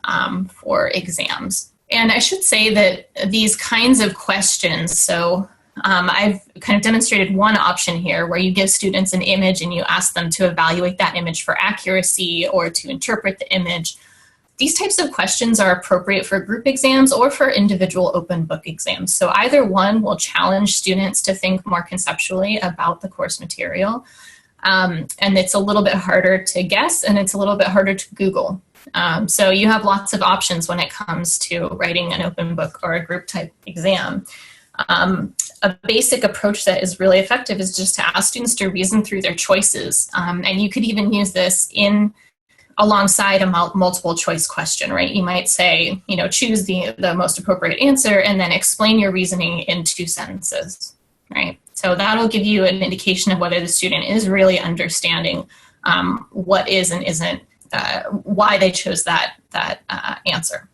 for exams. And I should say that these kinds of questions, so I've kind of demonstrated one option here where you give students an image and you ask them to evaluate that image for accuracy or to interpret the image. These types of questions are appropriate for group exams or for individual open book exams. So either one will challenge students to think more conceptually about the course material. And it's a little bit harder to guess, and it's a little bit harder to Google. So you have lots of options when it comes to writing an open book or a group type exam. A basic approach that is really effective is just to ask students to reason through their choices. And you could even use this alongside a multiple choice question, right? You might say, choose the most appropriate answer and then explain your reasoning in 2 sentences, right? So that'll give you an indication of whether the student is really understanding what is and isn't, why they chose that answer.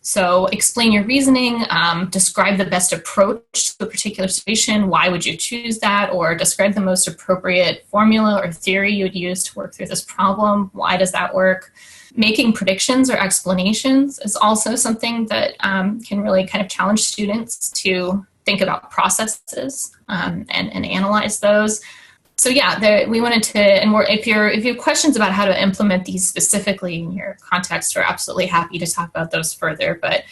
So explain your reasoning, describe the best approach to a particular situation, why would you choose that, or describe the most appropriate formula or theory you would use to work through this problem, why does that work? Making predictions or explanations is also something that can really kind of challenge students to think about processes and analyze those. So yeah, we wanted to, and if you have questions about how to implement these specifically in your context, we're absolutely happy to talk about those further. But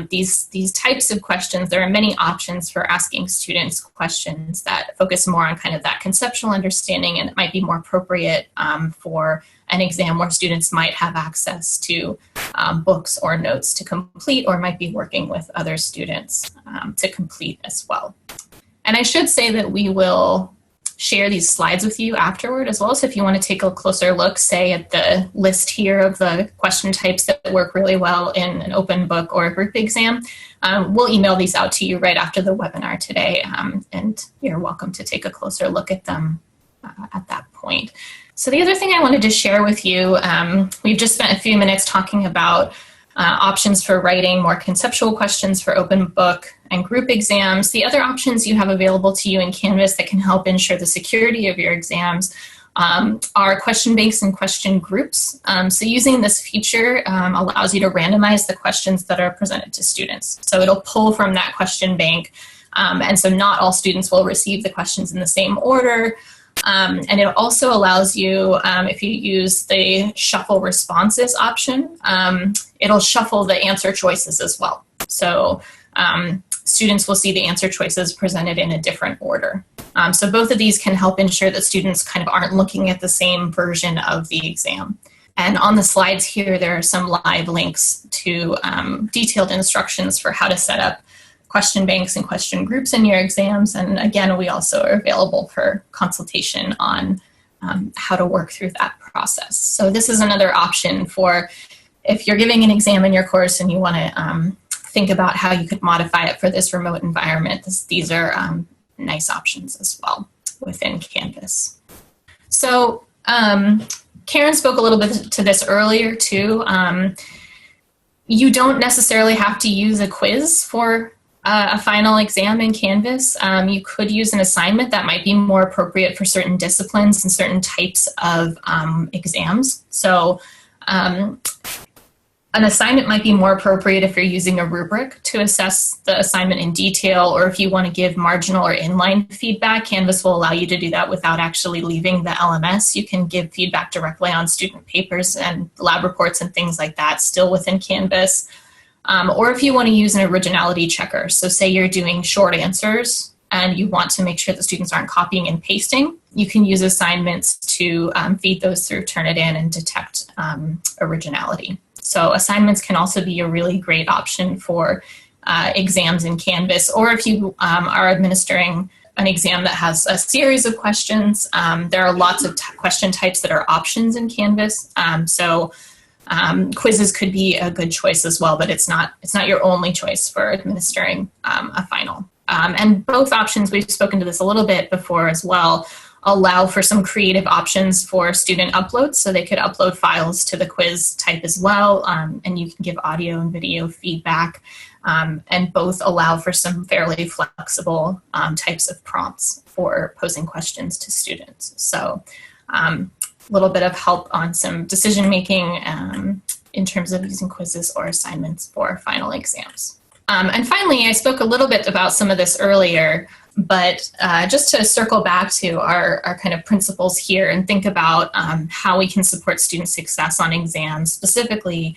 these types of questions, there are many options for asking students questions that focus more on kind of that conceptual understanding, and it might be more appropriate for an exam where students might have access to books or notes to complete, or might be working with other students to complete as well. And I should say that we will share these slides with you afterward as well. So if you want to take a closer look, say at the list here of the question types that work really well in an open book or a group exam, we'll email these out to you right after the webinar today. And you're welcome to take a closer look at them at that point. So the other thing I wanted to share with you, we've just spent a few minutes talking about options for writing more conceptual questions for open book and group exams. The other options you have available to you in Canvas that can help ensure the security of your exams are question banks and question groups. So using this feature allows you to randomize the questions that are presented to students. So it'll pull from that question bank. And so not all students will receive the questions in the same order. And it also allows you, if you use the shuffle responses option, it'll shuffle the answer choices as well. So students will see the answer choices presented in a different order. So both of these can help ensure that students kind of aren't looking at the same version of the exam. And on the slides here, there are some live links to detailed instructions for how to set up question banks and question groups in your exams. And again, we also are available for consultation on how to work through that process. So this is another option for if you're giving an exam in your course and you want to think about how you could modify it for this remote environment. These are nice options as well within Canvas. So Karen spoke a little bit to this earlier too. You don't necessarily have to use a quiz for a final exam in Canvas. You could use an assignment that might be more appropriate for certain disciplines and certain types of exams. So an assignment might be more appropriate if you're using a rubric to assess the assignment in detail, or if you want to give marginal or inline feedback. Canvas will allow you to do that without actually leaving the LMS. You can give feedback directly on student papers and lab reports and things like that still within Canvas. Or if you want to use an originality checker. So say you're doing short answers and you want to make sure that students aren't copying and pasting, you can use assignments to feed those through Turnitin and detect originality. So assignments can also be a really great option for exams in Canvas, or if you are administering an exam that has a series of questions, there are lots of question types that are options in Canvas. Quizzes could be a good choice as well, but it's not your only choice for administering a final. And both options, we've spoken to this a little bit before as well, allow for some creative options for student uploads. So they could upload files to the quiz type as well, and you can give audio and video feedback, and both allow for some fairly flexible types of prompts for posing questions to students. So a little bit of help on some decision making in terms of using quizzes or assignments for final exams. And finally, I spoke a little bit about some of this earlier, but just to circle back to our kind of principles here and think about how we can support student success on exams, specifically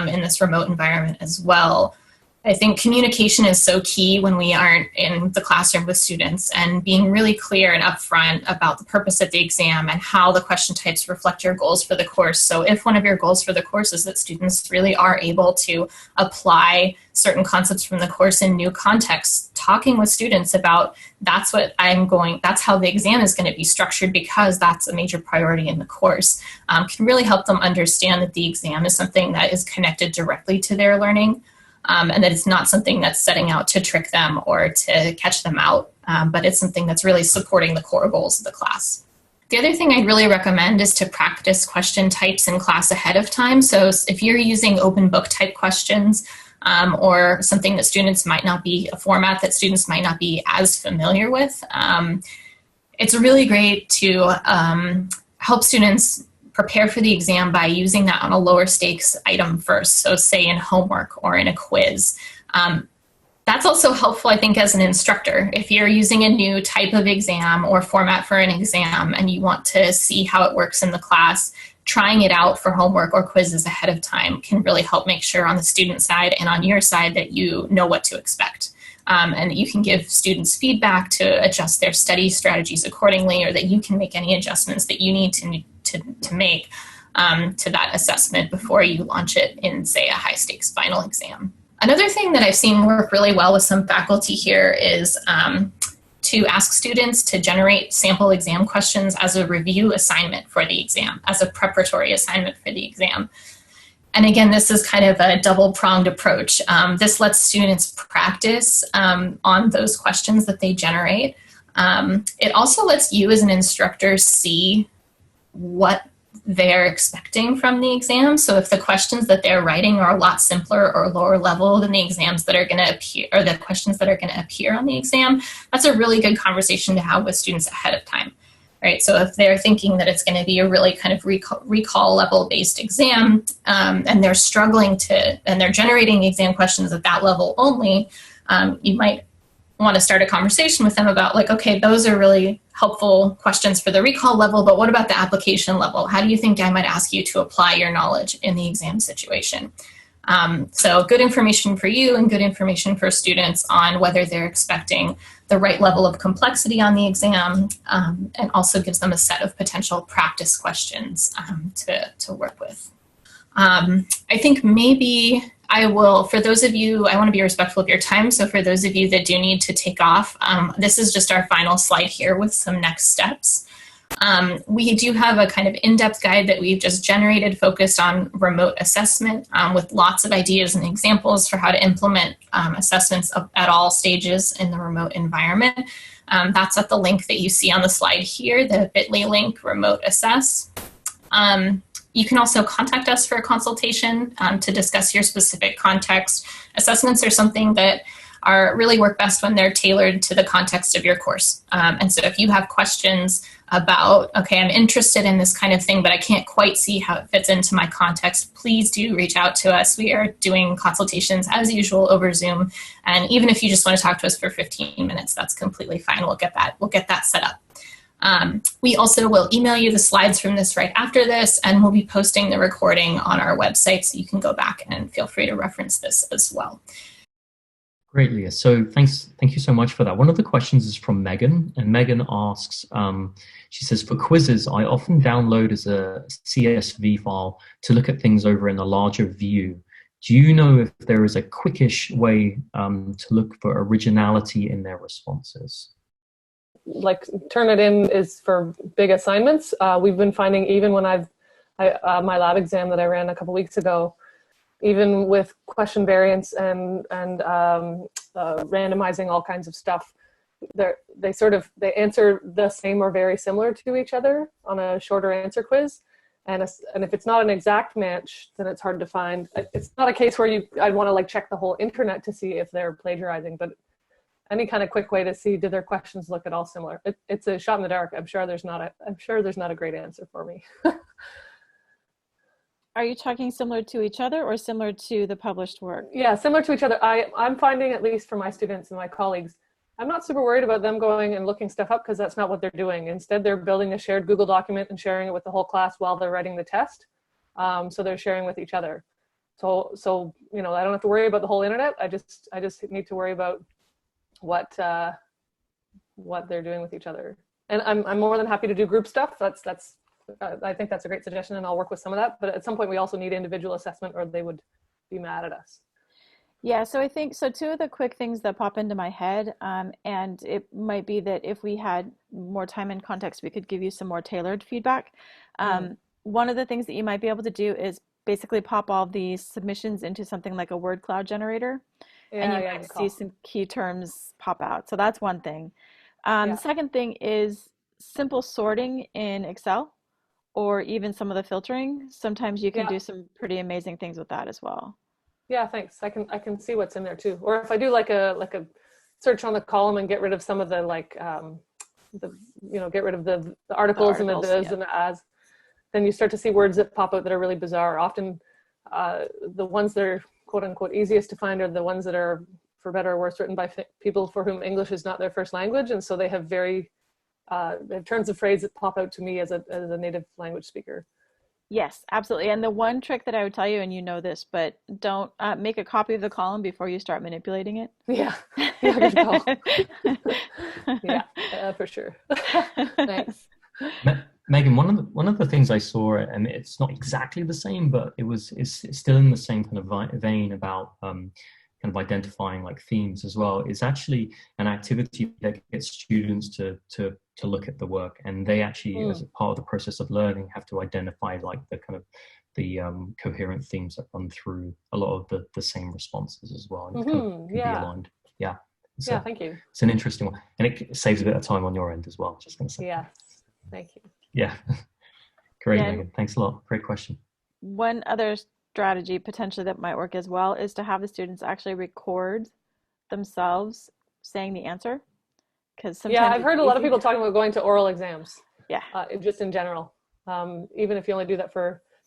in this remote environment as well. I think communication is so key when we aren't in the classroom with students, and being really clear and upfront about the purpose of the exam and how the question types reflect your goals for the course. So if one of your goals for the course is that students really are able to apply certain concepts from the course in new contexts, talking with students about that's how the exam is going to be structured because that's a major priority in the course, can really help them understand that the exam is something that is connected directly to their learning. And that it's not something that's setting out to trick them or to catch them out, but it's something that's really supporting the core goals of the class. The other thing I'd really recommend is to practice question types in class ahead of time. So if you're using open book type questions or something that students might not be, a format that students might not be as familiar with, it's really great to help students prepare for the exam by using that on a lower stakes item first. So say in homework or in a quiz. That's also helpful, I think, as an instructor. If you're using a new type of exam or format for an exam and you want to see how it works in the class, trying it out for homework or quizzes ahead of time can really help make sure on the student side and on your side that you know what to expect. And that you can give students feedback to adjust their study strategies accordingly, or that you can make any adjustments that you need to make to that assessment before you launch it in, say, a high-stakes final exam. Another thing that I've seen work really well with some faculty here is to ask students to generate sample exam questions as a review assignment for the exam, as a preparatory assignment for the exam. And again, this is kind of a double-pronged approach. This lets students practice on those questions that they generate. It also lets you as an instructor see what they're expecting from the exam. So if the questions that they're writing are a lot simpler or lower level than the exams that are going to appear, or the questions that are going to appear on the exam, that's a really good conversation to have with students ahead of time. right? So if they're thinking that it's going to be a really kind of recall level based exam, and they're struggling and they're generating exam questions at that level only, you might want to start a conversation with them about like, okay, those are really helpful questions for the recall level, but what about the application level? How do you think I might ask you to apply your knowledge in the exam situation? So good information for you and good information for students on whether they're expecting the right level of complexity on the exam, and also gives them a set of potential practice questions to work with. I think maybe I will, for those of you, I want to be respectful of your time. So for those of you that do need to take off, this is just our final slide here with some next steps. We do have a kind of in-depth guide that we've just generated focused on remote assessment, with lots of ideas and examples for how to implement assessments at all stages in the remote environment. That's at the link that you see on the slide here, the bit.ly link, remote assess. You can also contact us for a consultation to discuss your specific context. Assessments are something that really work best when they're tailored to the context of your course. And so if you have questions about, okay, I'm interested in this kind of thing, but I can't quite see how it fits into my context, please do reach out to us. We are doing consultations as usual over Zoom. And even if you just want to talk to us for 15 minutes, that's completely fine. We'll get that set up. We also will email you the slides from this right after this, and we'll be posting the recording on our website, so you can go back and feel free to reference this as well. Great, Leah. So thank you so much for that. One of the questions is from Megan, and Megan asks, she says, for quizzes, I often download as a CSV file to look at things over in a larger view. Do you know if there is a quickish way to look for originality in their responses? Like Turnitin is for big assignments. We've been finding even when my lab exam that I ran a couple weeks ago, even with question variants and randomizing all kinds of stuff, they answer the same or very similar to each other on a shorter answer quiz. And if it's not an exact match, then it's hard to find. It's not a case where I'd want to like check the whole internet to see if they're plagiarizing, but any kind of quick way to see, do their questions look at all similar? It's a shot in the dark. I'm sure there's not a great answer for me. Are you talking similar to each other or similar to the published work? Yeah, similar to each other. I'm finding, at least for my students and my colleagues, I'm not super worried about them going and looking stuff up, because that's not what they're doing. Instead, they're building a shared Google document and sharing it with the whole class while they're writing the test. So they're sharing with each other. So I don't have to worry about the whole internet. I just need to worry about what they're doing with each other. And I'm more than happy to do group stuff. I think that's a great suggestion, and I'll work with some of that. But at some point, we also need individual assessment, or they would be mad at us. Yeah, so I think, so two of the quick things that pop into my head, and it might be that if we had more time and context, we could give you some more tailored feedback. One of the things that you might be able to do is basically pop all these submissions into something like a word cloud generator, and you might see some key terms pop out. So that's one thing. The second thing is simple sorting in Excel, or even some of the filtering. Sometimes you can do some pretty amazing things with that as well. Yeah, thanks. I can see what's in there too. Or if I do like a search on the column and get rid of some of the get rid of the articles and the does and the as, then you start to see words that pop out that are really bizarre. Often the ones that are quote unquote easiest to find are the ones that are, for better or worse, written by people for whom English is not their first language, and so they have very turns of phrase that pop out to me as a native language speaker. Yes, absolutely. And the one trick that I would tell you, and you know this, but don't make a copy of the column before you start manipulating it. Yeah, good call. Yeah, for sure. Thanks. Megan, one of the things I saw, and it's not exactly the same, but it's still in the same kind of vein about kind of identifying like themes as well, is actually an activity that gets students to look at the work, and they actually, as a part of the process of learning, have to identify like the kind of the coherent themes that run through a lot of the same responses as well, and can be aligned. Yeah. So thank you. It's an interesting one, and it saves a bit of time on your end as well. Just going to say. Yeah, thank you. Yeah, great, Megan. Thanks a lot. Great question. One other strategy potentially that might work as well is to have the students actually record themselves saying the answer. Because sometimes I've heard a lot of people talking about going to oral exams. Yeah. Just in general. Even if you only do that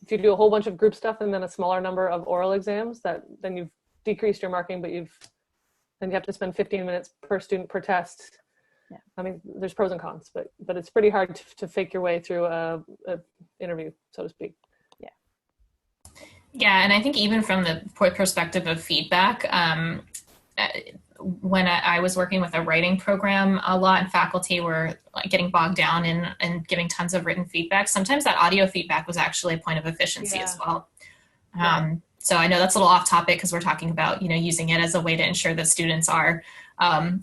if you do a whole bunch of group stuff and then a smaller number of oral exams, then you've decreased your marking, but then you have to spend 15 minutes per student per test. Yeah. I mean, there's pros and cons, but it's pretty hard to fake your way through a interview, so to speak. Yeah, and I think even from the perspective of feedback, when I was working with a writing program a lot, and faculty were like getting bogged down in giving tons of written feedback, sometimes that audio feedback was actually a point of efficiency as well. So I know that's a little off topic because we're talking about, using it as a way to ensure that students are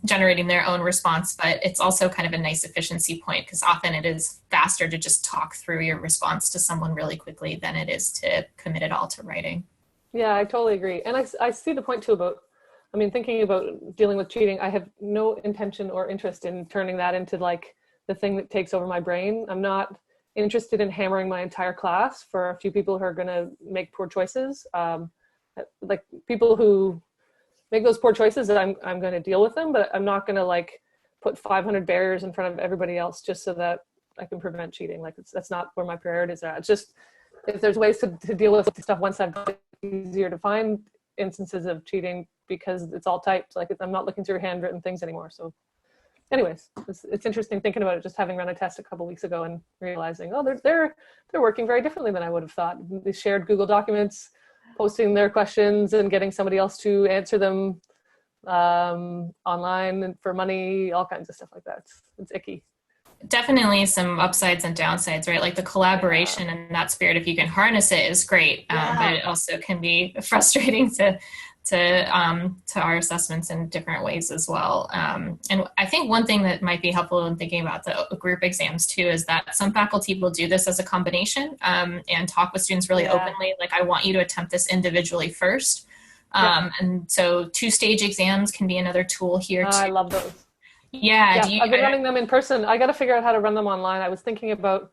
generating their own response, but it's also kind of a nice efficiency point because often it is faster to just talk through your response to someone really quickly than it is to commit it all to writing. Yeah, I totally agree. And I see the point too about, thinking about dealing with cheating, I have no intention or interest in turning that into like the thing that takes over my brain. I'm not interested in hammering my entire class for a few people who are going to make poor choices. Like people who make those poor choices, I'm going to deal with them, but I'm not going to like put 500 barriers in front of everybody else just so that I can prevent cheating. Like that's not where my priorities are. It's just, if there's ways to deal with stuff once I've got it, easier to find instances of cheating because it's all typed. Like I'm not looking through handwritten things anymore. So anyways, it's interesting thinking about it, just having run a test a couple weeks ago and realizing, they're working very differently than I would have thought. They shared Google Documents, posting their questions and getting somebody else to answer them online and for money, all kinds of stuff like that. It's icky. Definitely some upsides and downsides, right? Like the collaboration and that spirit, if you can harness it, is great. But it also can be frustrating to our assessments in different ways as well. And I think one thing that might be helpful in thinking about the group exams too is that some faculty will do this as a combination and talk with students really openly. Like, I want you to attempt this individually first. And so 2-stage exams can be another tool here too. I love those. Yeah. I've been running them in person. I got to figure out how to run them online. I was thinking about,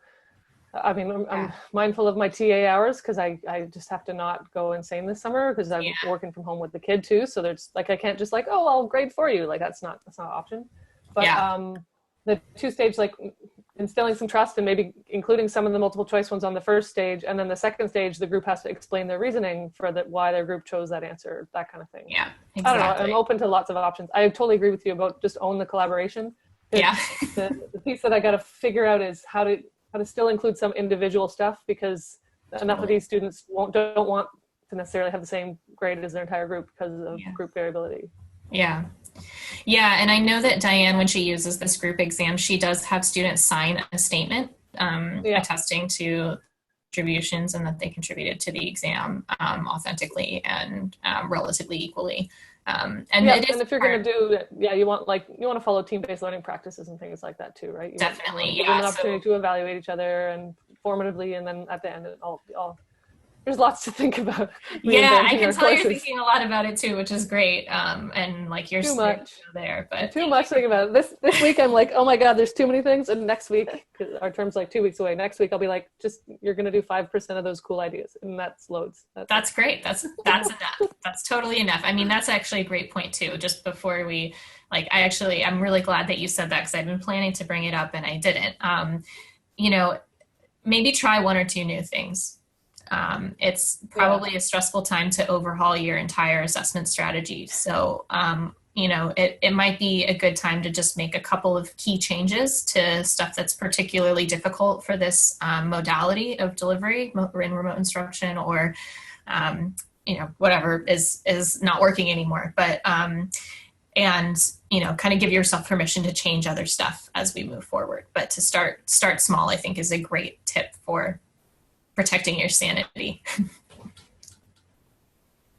I'm mindful of my TA hours because I just have to not go insane this summer because I'm working from home with the kid too. So there's like, I can't just like, I'll grade for you. Like that's not an option. But the 2-stage, like instilling some trust and maybe including some of the multiple choice ones on the first stage. And then the second stage, the group has to explain their reasoning for why their group chose that answer, that kind of thing. Yeah, exactly. I don't know. I'm open to lots of options. I totally agree with you about just own the collaboration. Yeah. the piece that I got to figure out is how to still include some individual stuff because enough of these students don't want to necessarily have the same grade as their entire group because of group variability. Yeah. Yeah. And I know that Diane, when she uses this group exam, she does have students sign a statement attesting to contributions and that they contributed to the exam authentically and relatively equally. And if you're going to do you want to follow team-based learning practices and things like that too, right? Definitely. Give them an opportunity to evaluate each other and formatively, and then at the end all there's lots to think about. Yeah, I can tell you're thinking a lot about it too, which is great. And like you're too much there, but too much thinking about it. This week I'm like, oh my god, there's too many things. And next week, because our term's like 2 weeks away, next week I'll be like, you're gonna do 5% of those cool ideas, and that's loads. That's great. That's enough. That's totally enough. I mean, that's actually a great point too. Just before we I'm really glad that you said that because I've been planning to bring it up and I didn't. Maybe try 1 or 2 new things. It's probably a stressful time to overhaul your entire assessment strategy. So, it might be a good time to just make a couple of key changes to stuff that's particularly difficult for this modality of delivery in remote instruction or, whatever is not working anymore. But, kind of give yourself permission to change other stuff as we move forward. But to start small, I think is a great tip for protecting your sanity.